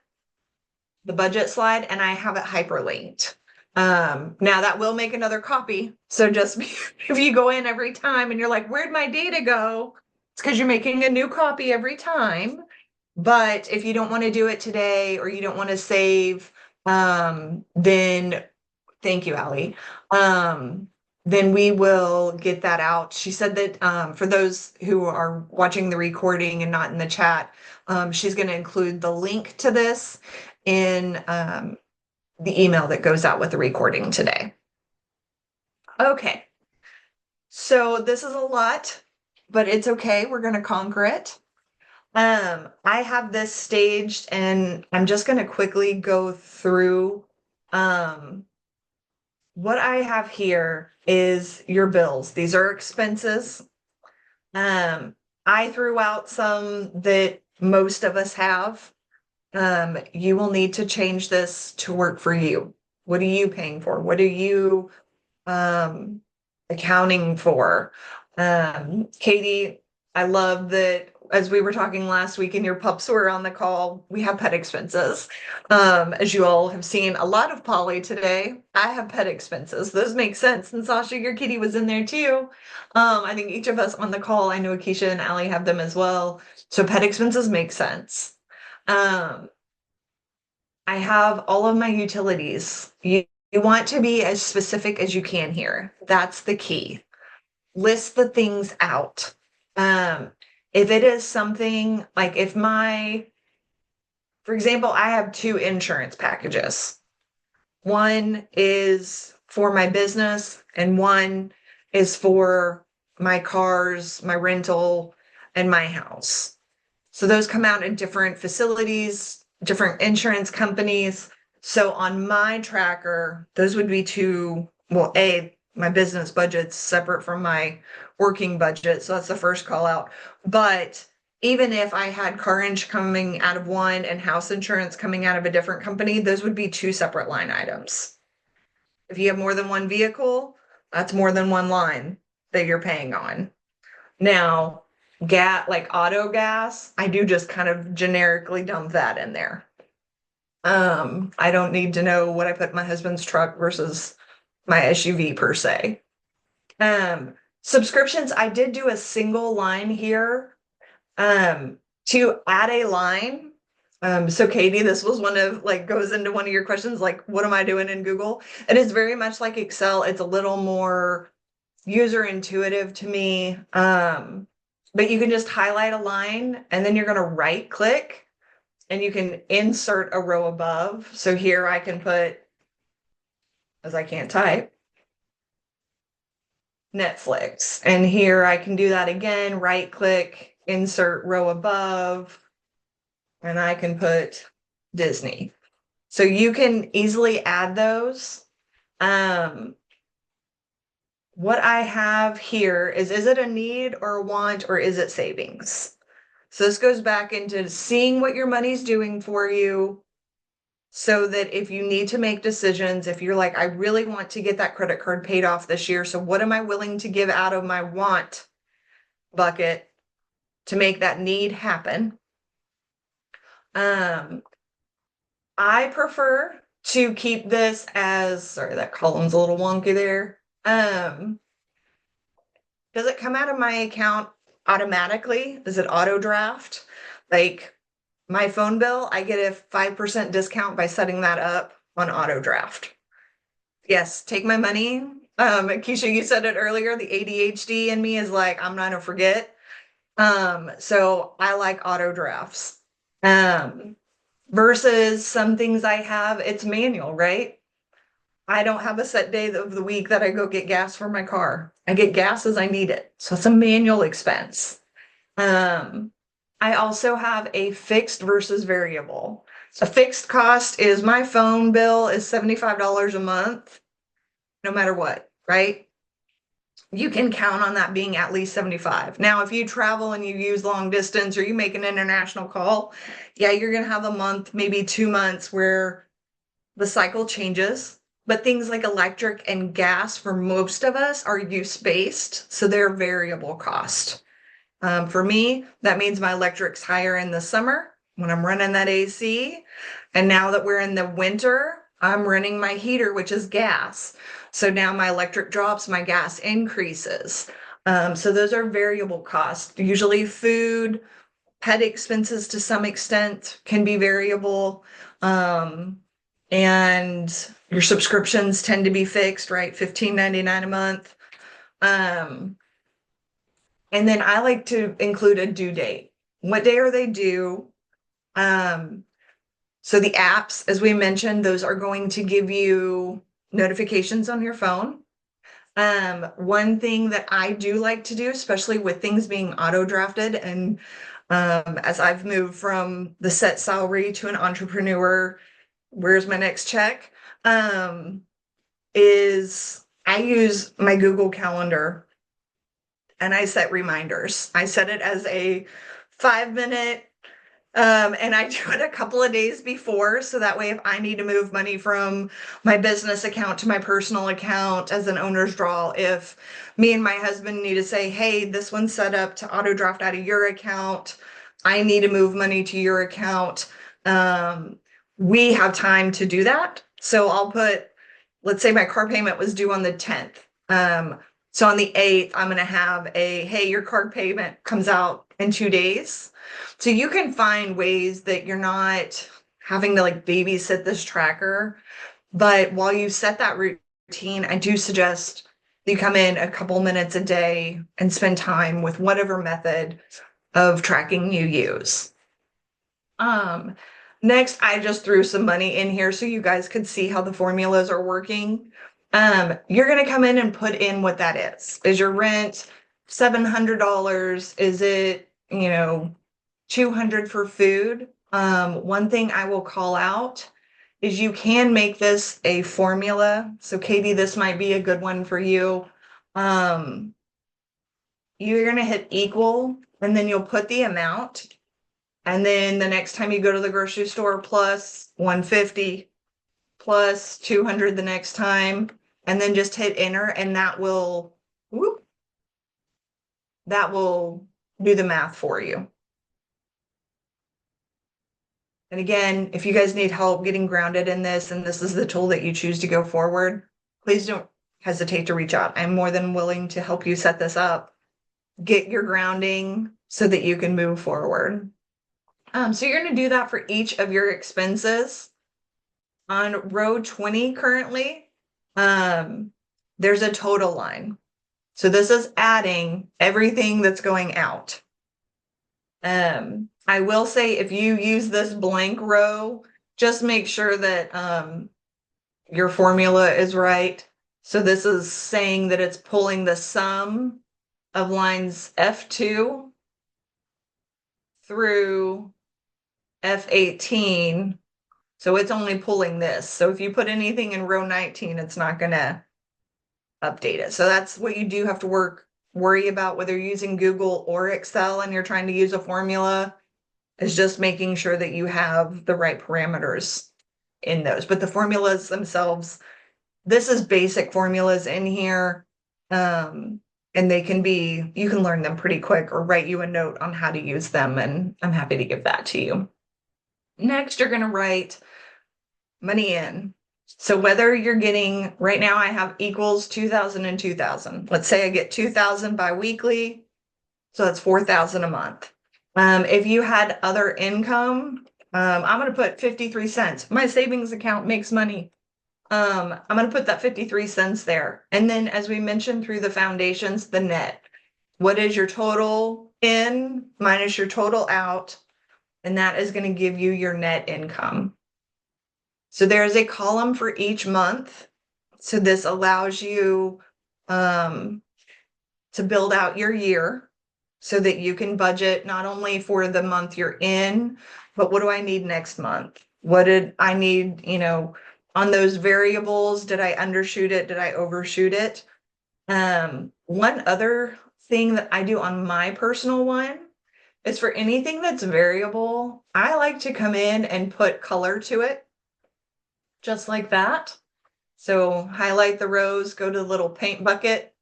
the budget slide, and I have it hyperlinked. Now that will make another copy. So just if you go in every time and you're like, where'd my data go? It's because you're making a new copy every time. But if you don't want to do it today or you don't want to save, then thank you, Allie. Then we will get that out. She said that for those who are watching the recording and not in the chat, she's going to include the link to this in the email that goes out with the recording today. Okay, so this is a lot, but it's okay. We're going to conquer it. I have this staged and I'm just going to quickly go through what I have here is your bills. These are expenses. I threw out some that most of us have. You will need to change this to work for you. What are you paying for? What are you accounting for? Katie, I love that as we were talking last week and your pups were on the call, we have pet expenses. As you all have seen a lot of Polly today, I have pet expenses. Those make sense. And Sasha, your kitty was in there too. I think each of us on the call, I know Akeisha and Allie have them as well. So pet expenses make sense. I have all of my utilities. You want to be as specific as you can here. That's the key. List the things out. If it is something like for example, I have two insurance packages. One is for my business and one is for my cars, my rental, and my house. So those come out in different facilities, different insurance companies. So on my tracker, those would be two, well, my business budget's separate from my working budget. So that's the first call out. But even if I had car insurance coming out of one and house insurance coming out of a different company, those would be two separate line items. If you have more than one vehicle, that's more than one line that you're paying on. Now, like auto gas, I do just kind of generically dump that in there. I don't need to know what I put in my husband's truck versus my SUV per se. Subscriptions, I did do a single line here to add a line. So Katie, this was one of like goes into one of your questions, like what am I doing in Google? It is very much like Excel. It's a little more user intuitive to me. But you can just highlight a line and then you're going to right click and you can insert a row above. So here I can put, as I can't type, Netflix. And here I can do that again, right click, insert row above, and I can put Disney. So you can easily add those. What I have here is it a need or a want or is it savings? So this goes back into seeing what your money's doing for you so that if you need to make decisions, if you're like, I really want to get that credit card paid off this year, so what am I willing to give out of my want bucket to make that need happen? I prefer to keep this as, sorry, that column's a little wonky there. Does it come out of my account automatically? Is it auto draft? Like my phone bill, I get a 5% discount by setting that up on auto draft. Yes, take my money. Keisha, you said it earlier, the ADHD in me is like, I'm not gonna forget. So I like auto drafts. Versus some things I have, it's manual, right? I don't have a set day of the week that I go get gas for my car. I get gas as I need it. So it's a manual expense. I also have a fixed versus variable. A fixed cost is my phone bill is $75 a month, no matter what, right? You can count on that being at least 75. Now, if you travel and you use long distance or you make an international call, yeah, you're going to have a month, maybe 2 months where the cycle changes. But things like electric and gas for most of us are use-based, so they're variable cost. For me, that means my electric's higher in the summer when I'm running that AC. And now that we're in the winter, I'm running my heater, which is gas. So now my electric drops, my gas increases. So those are variable costs. Usually food, pet expenses to some extent can be variable. And your subscriptions tend to be fixed, right? $15.99 a month. And then I like to include a due date. What day are they due? So the apps, as we mentioned, those are going to give you notifications on your phone. One thing that I do like to do, especially with things being auto drafted, and as I've moved from the set salary to an entrepreneur, where's my next check? Is I use my Google Calendar and I set reminders. I set it as a 5 minute, and I do it a couple of days before. So that way, if I need to move money from my business account to my personal account as an owner's draw, if me and my husband need to say, hey, this one's set up to auto draft out of your account, I need to move money to your account. We have time to do that. So I'll put, let's say my car payment was due on the 10th. So on the 8th, I'm going to have hey, your card payment comes out in 2 days. So you can find ways that you're not having to like babysit this tracker. But while you set that routine, I do suggest you come in a couple minutes a day and spend time with whatever method of tracking you use. Next, I just threw some money in here so you guys could see how the formulas are working. You're going to come in and put in what that is. Is your rent $700? Is it, 200 for food? One thing I will call out is you can make this a formula. So Katie, this might be a good one for you. Um, you're gonna hit equal and then you'll put the amount. And then the next time you go to the grocery store, plus 150, plus 200 the next time, and then just hit enter, and whoop, that will do the math for you. And again, if you guys need help getting grounded in this, and this is the tool that you choose to go forward, please don't hesitate to reach out. I'm more than willing to help you set this up, get your grounding so that you can move forward. So you're going to do that for each of your expenses. On row 20 currently, there's a total line. So this is adding everything that's going out. I will say if you use this blank row, just make sure that your formula is right. So this is saying that it's pulling the sum of lines F2 through F18. So it's only pulling this. So if you put anything in row 19, it's not going to update it. So that's what you do have to worry about, whether you're using Google or Excel and you're trying to use a formula, is just making sure that you have the right parameters in those. But the formulas themselves, this is basic formulas in here. And you can learn them pretty quick or write you a note on how to use them. And I'm happy to give that to you. Next, you're going to write money in. So whether you're getting, right now I have equals 2,000 and 2,000. Let's say I get 2,000 biweekly. So that's 4,000 a month. If you had other income, I'm going to put 53 cents. My savings account makes money. I'm going to put that 53 cents there. And then as we mentioned through the foundations, the net. What is your total in minus your total out? And that is going to give you your net income. So there is a column for each month. So this allows you to build out your year so that you can budget not only for the month you're in, but what do I need next month? What did I need, on those variables? Did I undershoot it? Did I overshoot it? One other thing that I do on my personal one is for anything that's variable, I like to come in and put color to it. Just like that. So highlight the rows, go to the little paint bucket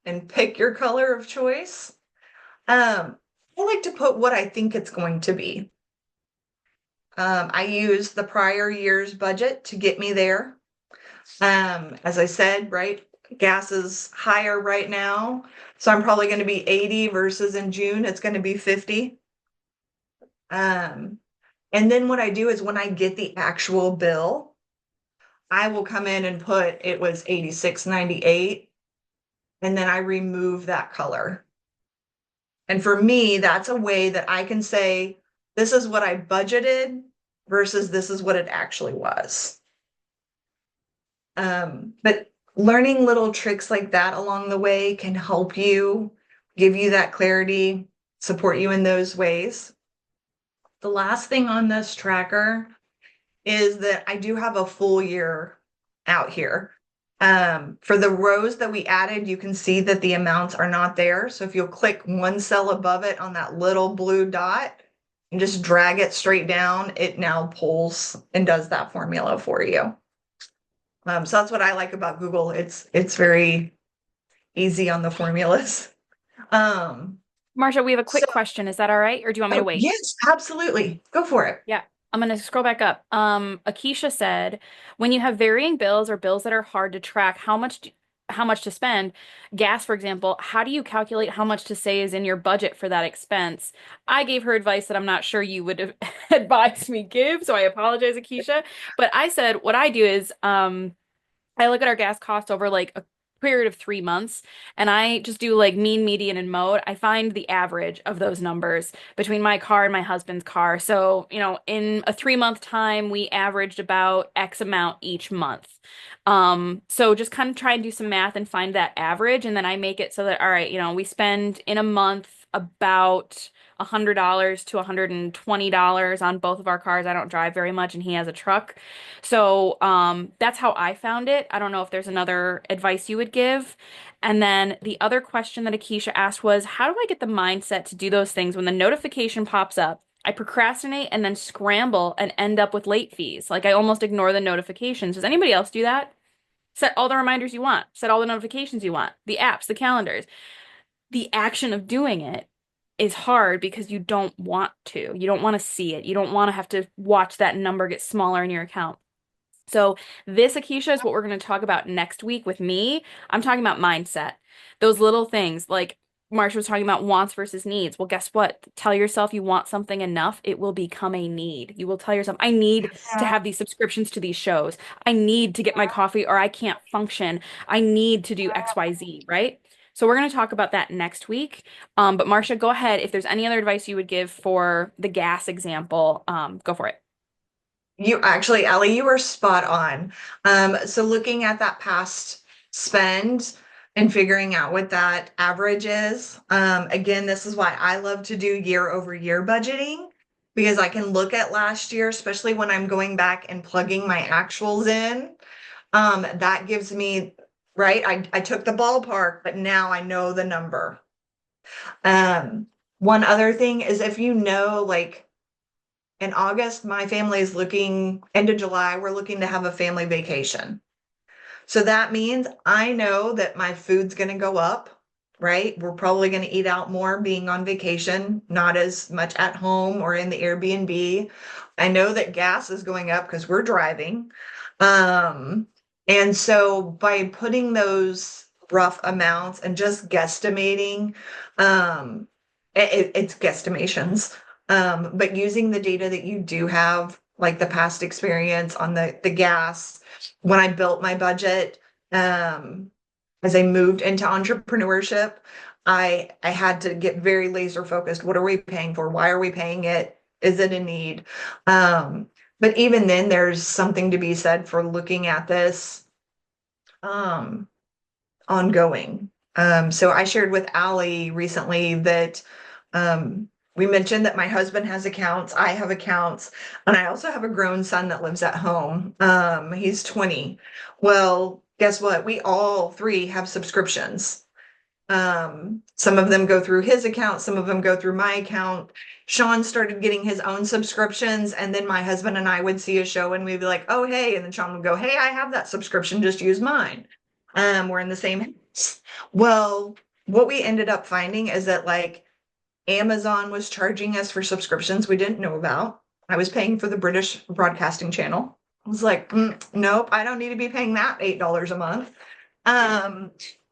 and pick your color of choice. I like to put what I think it's going to be. I use the prior year's budget to get me there. As I said, right, gas is higher right now. So I'm probably going to be 80 versus in June, it's going to be 50. And then what I do is when I get the actual bill, I will come in and put it was 86.98, and then I remove that color. And for me, that's a way that I can say, this is what I budgeted versus this is what it actually was. But learning little tricks like that along the way can help you, give you that clarity, support you in those ways. The last thing on this tracker is that I do have a full year out here. For the rows that we added, you can see that the amounts are not there. So if you'll click one cell above it on that little blue dot and just drag it straight down, it now pulls and does that formula for you. So that's what I like about Google. It's very easy on the formulas. Marsha, we have a quick question. Is that all right? Or do you want me to wait? Yes, absolutely. Go for it. Yeah. I'm going to scroll back up. Akeisha said, when you have varying bills or bills that are hard to track, how much to spend, gas, for example, how do you calculate how much to say is in your budget for that expense? I gave her advice that I'm not sure you would have advised me give, so I apologize, Akeisha. But I said what I do is I look at our gas costs over like a period of 3 months, and I just do like mean, median, and mode. I find the average of those numbers between my car and my husband's car. So, in a 3 month time, we averaged about X amount each month. So just kind of try and do some math and find that average, and then I make it so that, all right, we spend in a month about $100 to $120 on both of our cars. I don't drive very much, and he has a truck. So that's how I found it. I don't know if there's another advice you would give. And then the other question that Akeisha asked was, how do I get the mindset to do those things when the notification pops up? I procrastinate and then scramble and end up with late fees. Like I almost ignore the notifications. Does anybody else do that? Set all the reminders you want, set all the notifications you want, the apps, the calendars. The action of doing it is hard because you don't want to. You don't want to see it. You don't want to have to watch that number get smaller in your account. So this, Akeisha, is what we're going to talk about next week with me. I'm talking about mindset. Those little things like Marsha was talking about wants versus needs. Well, guess what? Tell yourself you want something enough, it will become a need. You will tell yourself, I need to have these subscriptions to these shows. I need to get my coffee or I can't function. I need to do XYZ, right? So we're going to talk about that next week. But Marsha, go ahead. If there's any other advice you would give for the gas example, go for it. You actually, Ellie, you were spot on. So looking at that past spend and figuring out what that average is. Again, this is why I love to do year over year budgeting because I can look at last year, especially when I'm going back and plugging my actuals in. That gives me, right? I took the ballpark, but now I know the number. One other thing is if like in August, my family is looking, end of July, we're looking to have a family vacation. So that means I know that my food's going to go up, right? We're probably going to eat out more being on vacation, not as much at home or in the Airbnb. I know that gas is going up because we're driving. And so by putting those rough amounts and just guesstimating, it's guesstimations. But using the data that you do have, like the past experience on the gas, when I built my budget, as I moved into entrepreneurship, I had to get very laser focused. What are we paying for? Why are we paying it? Is it a need? But even then, there's something to be said for looking at this ongoing. So I shared with Allie recently that we mentioned that my husband has accounts, I have accounts, and I also have a grown son that lives at home. He's 20. Well, guess what? We all three have subscriptions. Some of them go through his account, some of them go through my account. Sean started getting his own subscriptions, and then my husband and I would see a show and we'd be like, oh, hey. And then Sean would go, hey, I have that subscription, just use mine. We're in the same house. Well, what we ended up finding is that like Amazon was charging us for subscriptions we didn't know about. I was paying for the British Broadcasting Channel. I was like, nope, I don't need to be paying that $8 a month.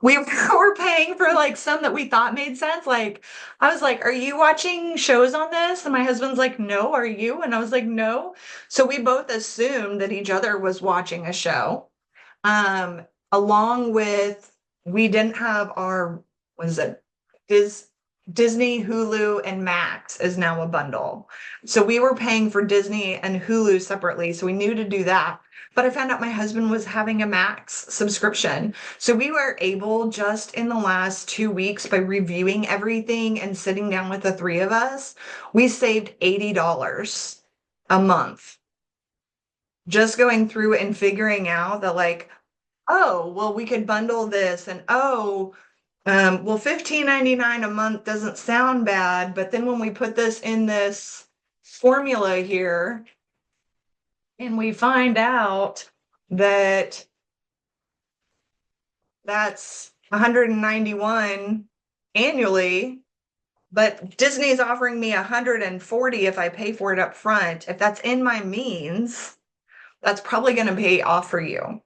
We were paying for like some that we thought made sense. Like, I was like, are you watching shows on this? And my husband's like, no, are you? And I was like, no. So we both assumed that each other was watching a show. Along with, we didn't have our, what is it? Disney, Hulu, and Max is now a bundle. So we were paying for Disney and Hulu separately. So we knew to do that. But I found out my husband was having a Max subscription. So we were able just in the last 2 weeks by reviewing everything and sitting down with the three of us, we saved $80 a month. Just going through and figuring out that like, oh, well, we could bundle this and well, $15.99 a month doesn't sound bad, but then when we put this in this formula here, and we find out that that's 191 annually, but Disney's offering me 140 if I pay for it up front. If that's in my means, that's probably going to pay off for you.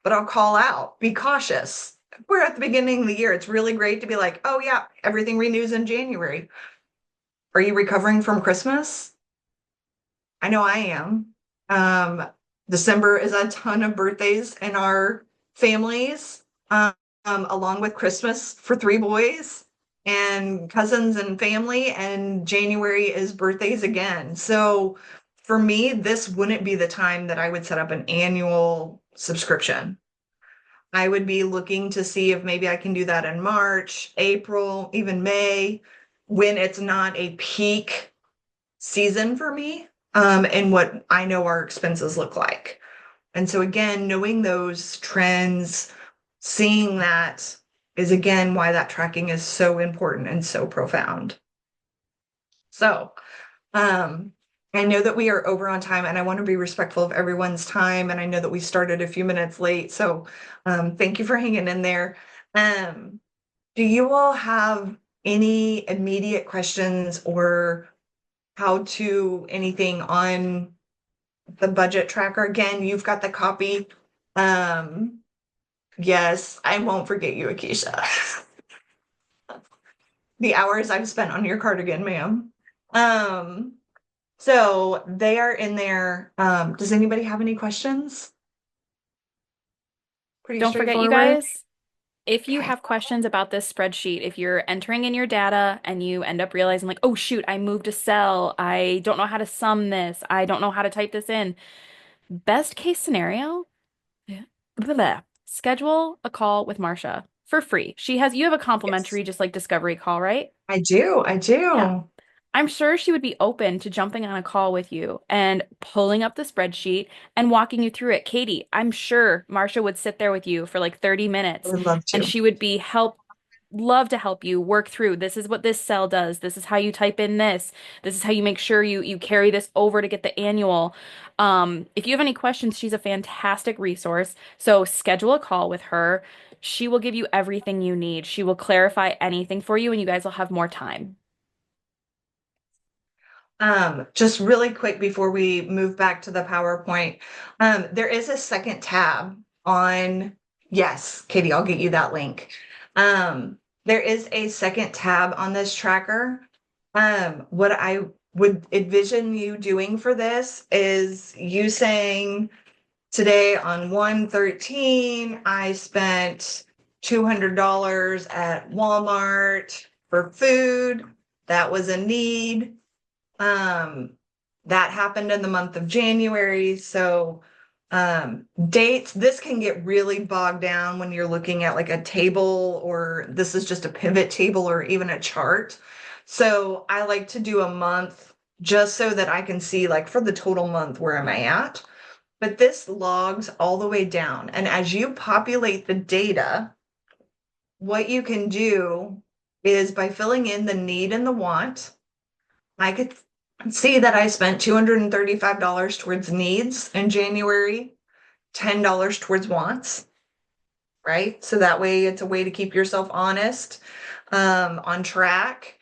But I'll call out, be cautious. We're at the beginning of the year. It's really great to be like, oh yeah, everything renews in January. Are you recovering from Christmas? I know I am. December is a ton of birthdays in our families. along with Christmas for three boys and cousins and family, and January is birthdays again. So for me, this wouldn't be the time that I would set up an annual subscription. I would be looking to see if maybe I can do that in March, April, even May, when it's not a peak season for me, and what I know our expenses look like. And so again, knowing those trends, seeing that is again why that tracking is so important and so profound. So, I know that we are over on time and I want to be respectful of everyone's time. And I know that we started a few minutes late. So, thank you for hanging in there. Do you all have any immediate questions or how to anything on the budget tracker? Again, you've got the copy. Yes, I won't forget you, Akeisha. The hours I've spent on your cardigan, ma'am. So they are in there. Does anybody have any questions? Pretty Don't forget, you straightforward. guys, if you Okay. have questions about this spreadsheet, if you're entering in your data and you end up realizing like, oh shoot, I moved a cell, I don't know how to sum this, I don't know how to type this in, best case scenario, yeah, blah, blah, schedule a call with Marsha for free. You have a Yes, complimentary just like discovery call, right? I do. I Yeah. do. I'm sure she would be open to jumping on a call with you and pulling up the spreadsheet and walking you through it. Katie, I'm sure Marsha would sit there with you for like 30 I minutes would love and to. she would love to help you work through. This is what this cell does. This is how you type in this. This is how you make sure you carry this over to get the annual. If you have any questions, she's a fantastic resource. So schedule a call with her. She will give you everything you need. She will clarify anything for you and you guys will have more time. Just really quick before we move back to the PowerPoint, there is a second tab on, yes, Katie, I'll get you that link. There is a second tab on this tracker. What I would envision you doing for this is you saying, today on 113, I spent $200 at Walmart for food. That was a need. Um, that happened in the month of January. So, dates, this can get really bogged down when you're looking at like a table or this is just a pivot table or even a chart. So I like to do a month just so that I can see like for the total month, where am I at? But this logs all the way down. And as you populate the data, what you can do is by filling in the need and the want, I could see that I spent $235 towards needs in January, $10 towards wants, right? So that way it's a way to keep yourself honest, on track.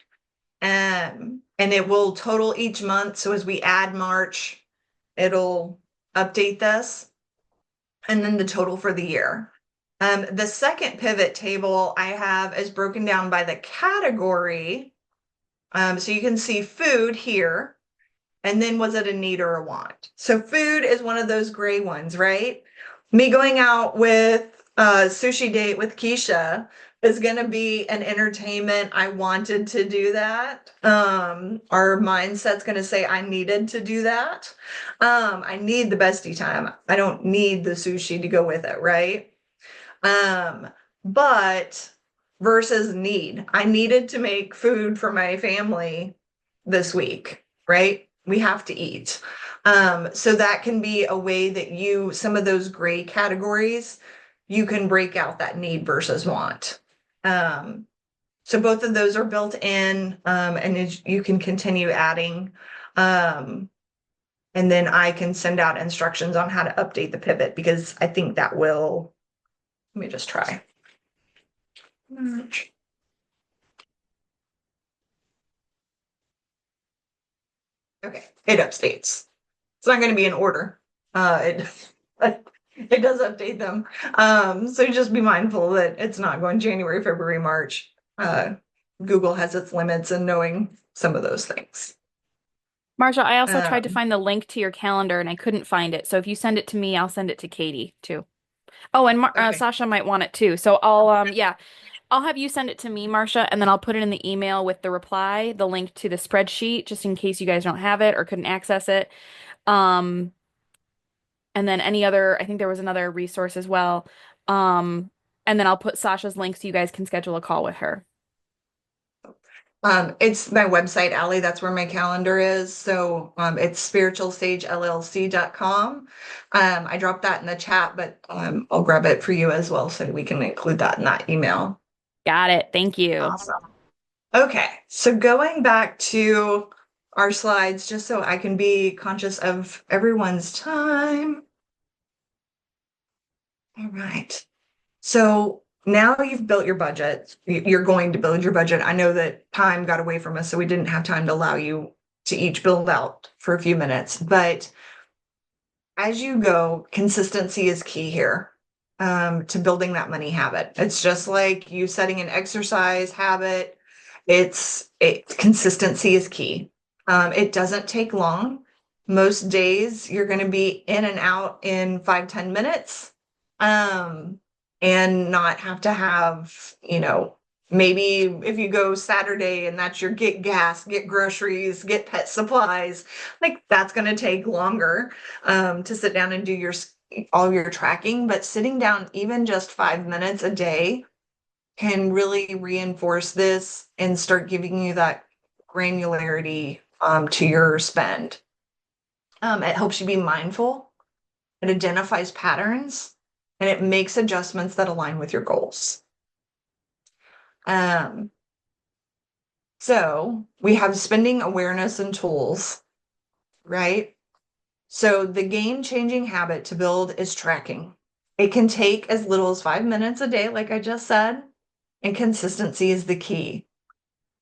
And it will total each month. So as we add March, it'll update this and then the total for the year. The second pivot table I have is broken down by the category. So you can see food here. And then was it a need or a want? So food is one of those gray ones, right? Me going out with a sushi date with Keisha is going to be an entertainment. I wanted to do that. Our mindset's going to say I needed to do that. I need the bestie time. I don't need the sushi to go with it, right? But versus need, I needed to make food for my family this week, right? We have to eat. So that can be a way that some of those gray categories, you can break out that need versus want. So both of those are built in, and you can continue adding. And then I can send out instructions on how to update the pivot because I think that will, let me just try. Okay, it updates. It's not going to be in order. It does update them. So just be mindful that it's not going January, February, March. Google has its limits in knowing some of those things. Marsha, I also tried to Um, find the link to your calendar and I couldn't find it. So if you send it to me, I'll send it to Katie too. Oh, and Okay. Sasha might want it too. So yeah, I'll have you send it to me, Marsha, and then I'll put it in the email with the reply, the link to the spreadsheet, just in case you guys don't have it or couldn't access it. Um, and then any other, I think there was another resource as well. Um, and then I'll put Sasha's link so you guys can schedule a call with her. It's my website, Allie. That's where my calendar is. So it's spiritualsagellc.com. I dropped that in the chat, but I'll grab it for you as well so we can include that in that email. Got it. Thank you. Awesome. Okay, so going back to our slides, just so I can be conscious of everyone's time. All right. So now you've built your budget. You're going to build your budget. I know that time got away from us, so we didn't have time to allow you to each build out for a few minutes. But as you go, consistency is key here to building that money habit. It's just like you setting an exercise habit. Consistency is key. It doesn't take long. Most days you're going to be in and out in 5-10 minutes. And not have to have, maybe if you go Saturday and that's your get gas, get groceries, get pet supplies, like that's going to take longer to sit down and do all your tracking. But sitting down even just 5 minutes a day can really reinforce this and start giving you that granularity to your spend. It helps you be mindful. It identifies patterns and it makes adjustments that align with your goals. So we have spending awareness and tools, right? So the game-changing habit to build is tracking. It can take as little as 5 minutes a day, like I just said, and consistency is the key.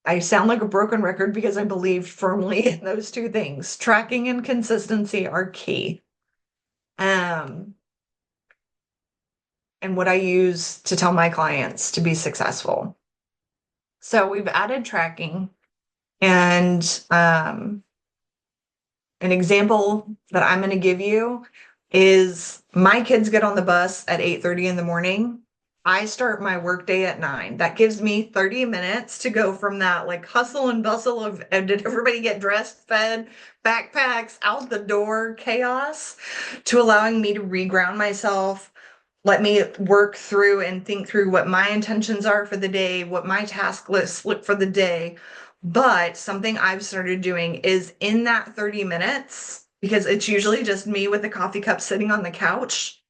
I sound like a broken record because I believe firmly in those two things. Tracking and consistency are key. And what I use to tell my clients to be successful. So we've added tracking, and an example that I'm going to give you is my kids get on the bus at 8:30 in the morning. I start my workday at 9. That gives me 30 minutes to go from that like hustle and bustle of did everybody get dressed, fed, backpacks, out the door chaos, to allowing me to reground myself, let me work through and think through what my intentions are for the day, what my task list look for the day. But something I've started doing is in that 30 minutes, because it's usually just me with a coffee cup sitting on the couch,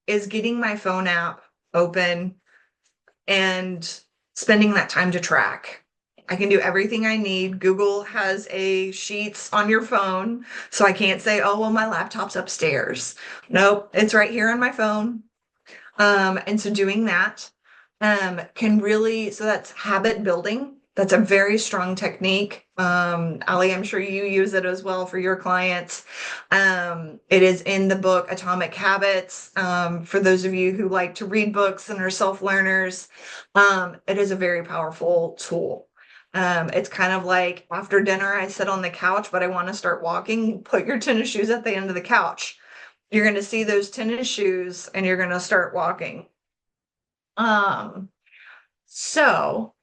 is getting my phone app open and spending that time to track. I can do everything I need. Google has a Sheets on your phone, so I can't say, oh, well, my laptop's upstairs. Nope, it's right here on my phone. And so doing that can really, so that's habit building. That's a very strong technique. Ali, I'm sure you use it as well for your clients. It is in the book Atomic Habits. For those of you who like to read books and are self-learners, it is a very powerful tool. It's kind of like after dinner, I sit on the couch, but I want to start walking. Put your tennis shoes at the end of the couch. You're going to see those tennis shoes and you're going to start walking. So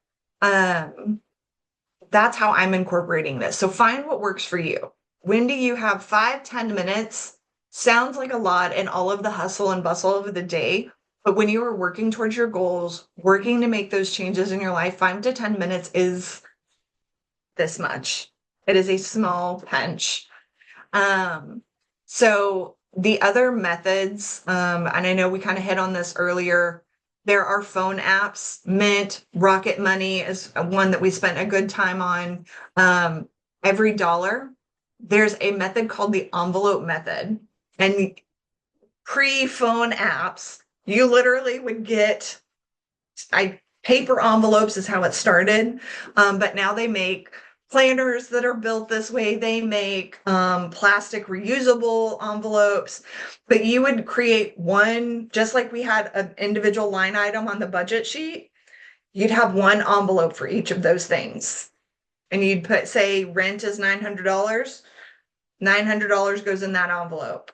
that's how I'm incorporating this. So find what works for you. When do you have 5-10 minutes? Sounds like a lot in all of the hustle and bustle of the day. But when you are working towards your goals, working to make those changes in your life, 5 to 10 minutes is this much. It is a small pinch. So the other methods, and I know we kind of hit on this earlier, there are phone apps. Mint, Rocket Money is one that we spent a good time on. Every dollar, there's a method called the envelope method. And pre-phone apps, you literally would get, paper envelopes is how it started, but now they make planners that are built this way. They make plastic reusable envelopes, but you would create one, just like we had an individual line item on the budget sheet, you'd have one envelope for each of those things. And you'd say rent is $900. $900 goes in that envelope.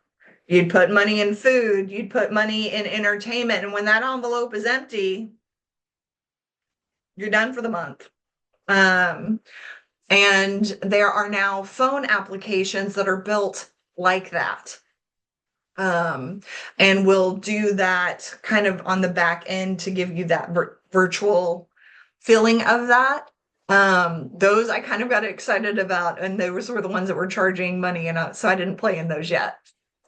You'd put money in food, you'd put money in entertainment. And when that envelope is empty, you're done for the month. And there are now phone applications that are built like that. And we'll do that kind of on the back end to give you that virtual feeling of that. Those I kind of got excited about, and those were the ones that were charging money, and so I didn't play in those yet.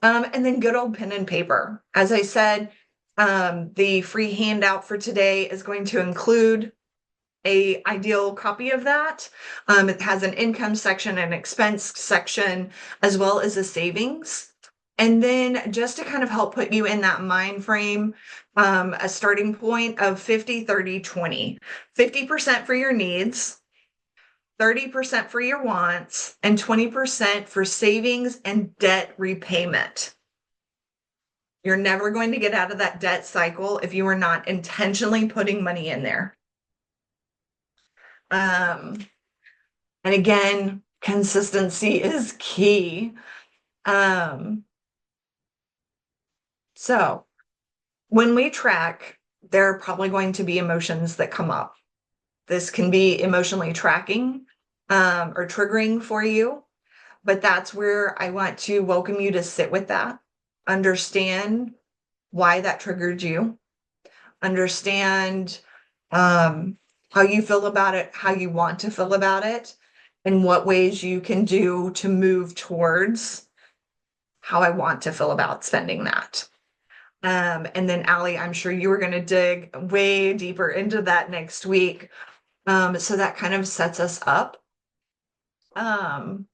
And then good old pen and paper. As I said, the free handout for today is going to include a ideal copy of that. It has an income section, an expense section, as well as a savings. And then just to kind of help put you in that mind frame, a starting point of 50, 30, 20. 50% for your needs, 30% for your wants, and 20% for savings and debt repayment. You're never going to get out of that debt cycle if you are not intentionally putting money in there. And again, consistency is key. So when we track, there are probably going to be emotions that come up. This can be emotionally tracking or triggering for you, but that's where I want to welcome you to sit with that, understand why that triggered you, understand how you feel about it, how you want to feel about it, and what ways you can do to move towards how I want to feel about spending that. And then Allie, I'm sure you were going to dig way deeper into that next week. So that kind of sets us up. An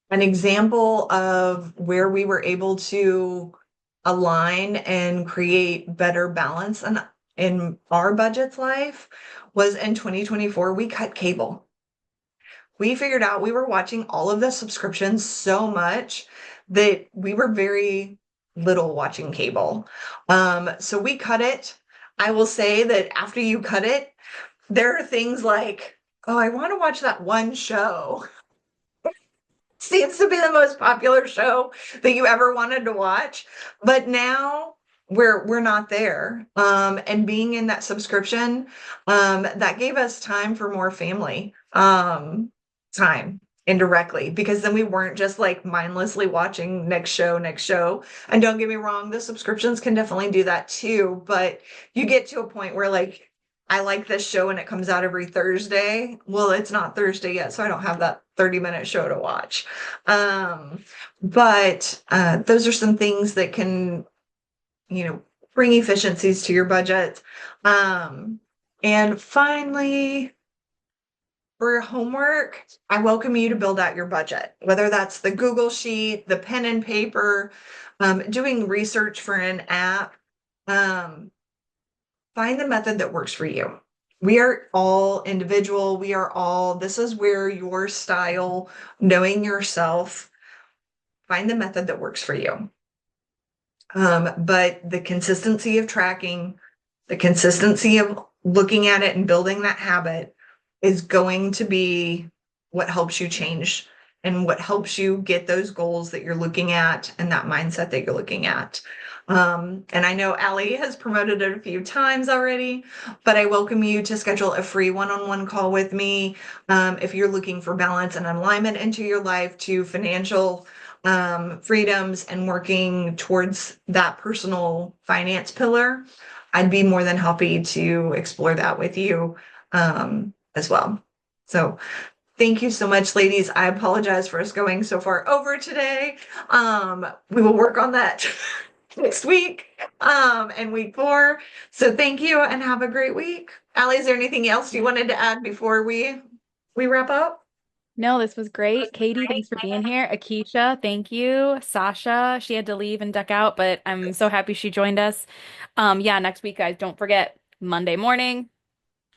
example of where we were able to align and create better balance in our budget's life was in 2024, we cut cable. We figured out we were watching all of the subscriptions so much that we were very little watching cable. So we cut it. I will say that after you cut it, there are things like, oh, I want to watch that one show. Seems to be the most popular show that you ever wanted to watch. But now we're not there. And being in that subscription, that gave us time for more family time indirectly, because then we weren't just like mindlessly watching next show. And don't get me wrong, the subscriptions can definitely do that too, but you get to a point where like, I like this show and it comes out every Thursday. Well, it's not Thursday yet, so I don't have that 30-minute show to watch. But those are some things that can, bring efficiencies to your budget. And finally, for your homework, I welcome you to build out your budget, whether that's the Google Sheet, the pen and paper, doing research for an app. Find the method that works for you. We are all individual. This is where your style, knowing yourself, find the method that works for you. But the consistency of tracking, the consistency of looking at it and building that habit is going to be what helps you change and what helps you get those goals that you're looking at and that mindset that you're looking at. And I know Allie has promoted it a few times already, but I welcome you to schedule a free one-on-one call with me if you're looking for balance and alignment into your life to financial freedoms and working towards that personal finance pillar. I'd be more than happy to explore that with you as well. So thank you so much, ladies. I apologize for us going so far over today. We will work on that next week and week 4. So thank you and have a great week. Allie, is there anything else you wanted to add before we wrap up? No, this was great. Katie, thanks for being here. Akeisha, thank you. Sasha, she had to leave and duck out, but I'm so happy she joined us. Yeah, next week, guys, don't forget Monday morning,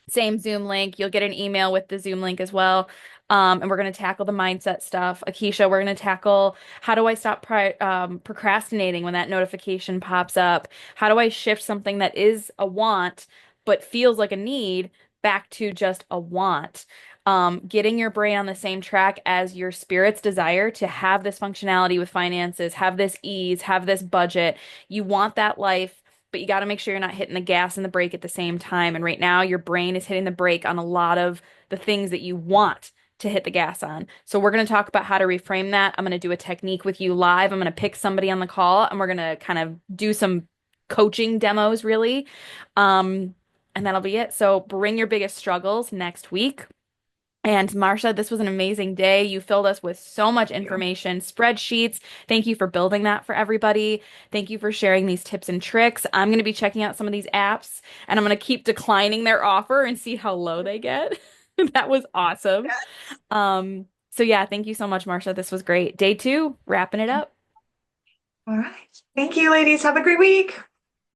same Zoom link. You'll get an email with the Zoom link as well. And we're going to tackle the mindset stuff. Akeisha, we're going to tackle how do I stop procrastinating when that notification pops up? How do I shift something that is a want but feels like a need back to just a want? Getting your brain on the same track as your spirit's desire to have this functionality with finances, have this ease, have this budget. You want that life, but you got to make sure you're not hitting the gas and the brake at the same time. And right now, your brain is hitting the brake on a lot of the things that you want to hit the gas on. So we're going to talk about how to reframe that. I'm going to do a technique with you live. I'm going to pick somebody on the call and we're going to kind of do some coaching demos, really. And that'll be it. So bring your biggest struggles next week. And Marsha, this was an amazing day. You filled us with so much information, spreadsheets. Thank you for building that for everybody. Thank you for sharing these tips and tricks. I'm going to be checking out some of these apps and I'm going to keep declining their offer and see how low they get. That was awesome. So yeah, thank you so much, Marsha. This was great. Day 2, wrapping it up. All right. Thank you, ladies. Have a great week.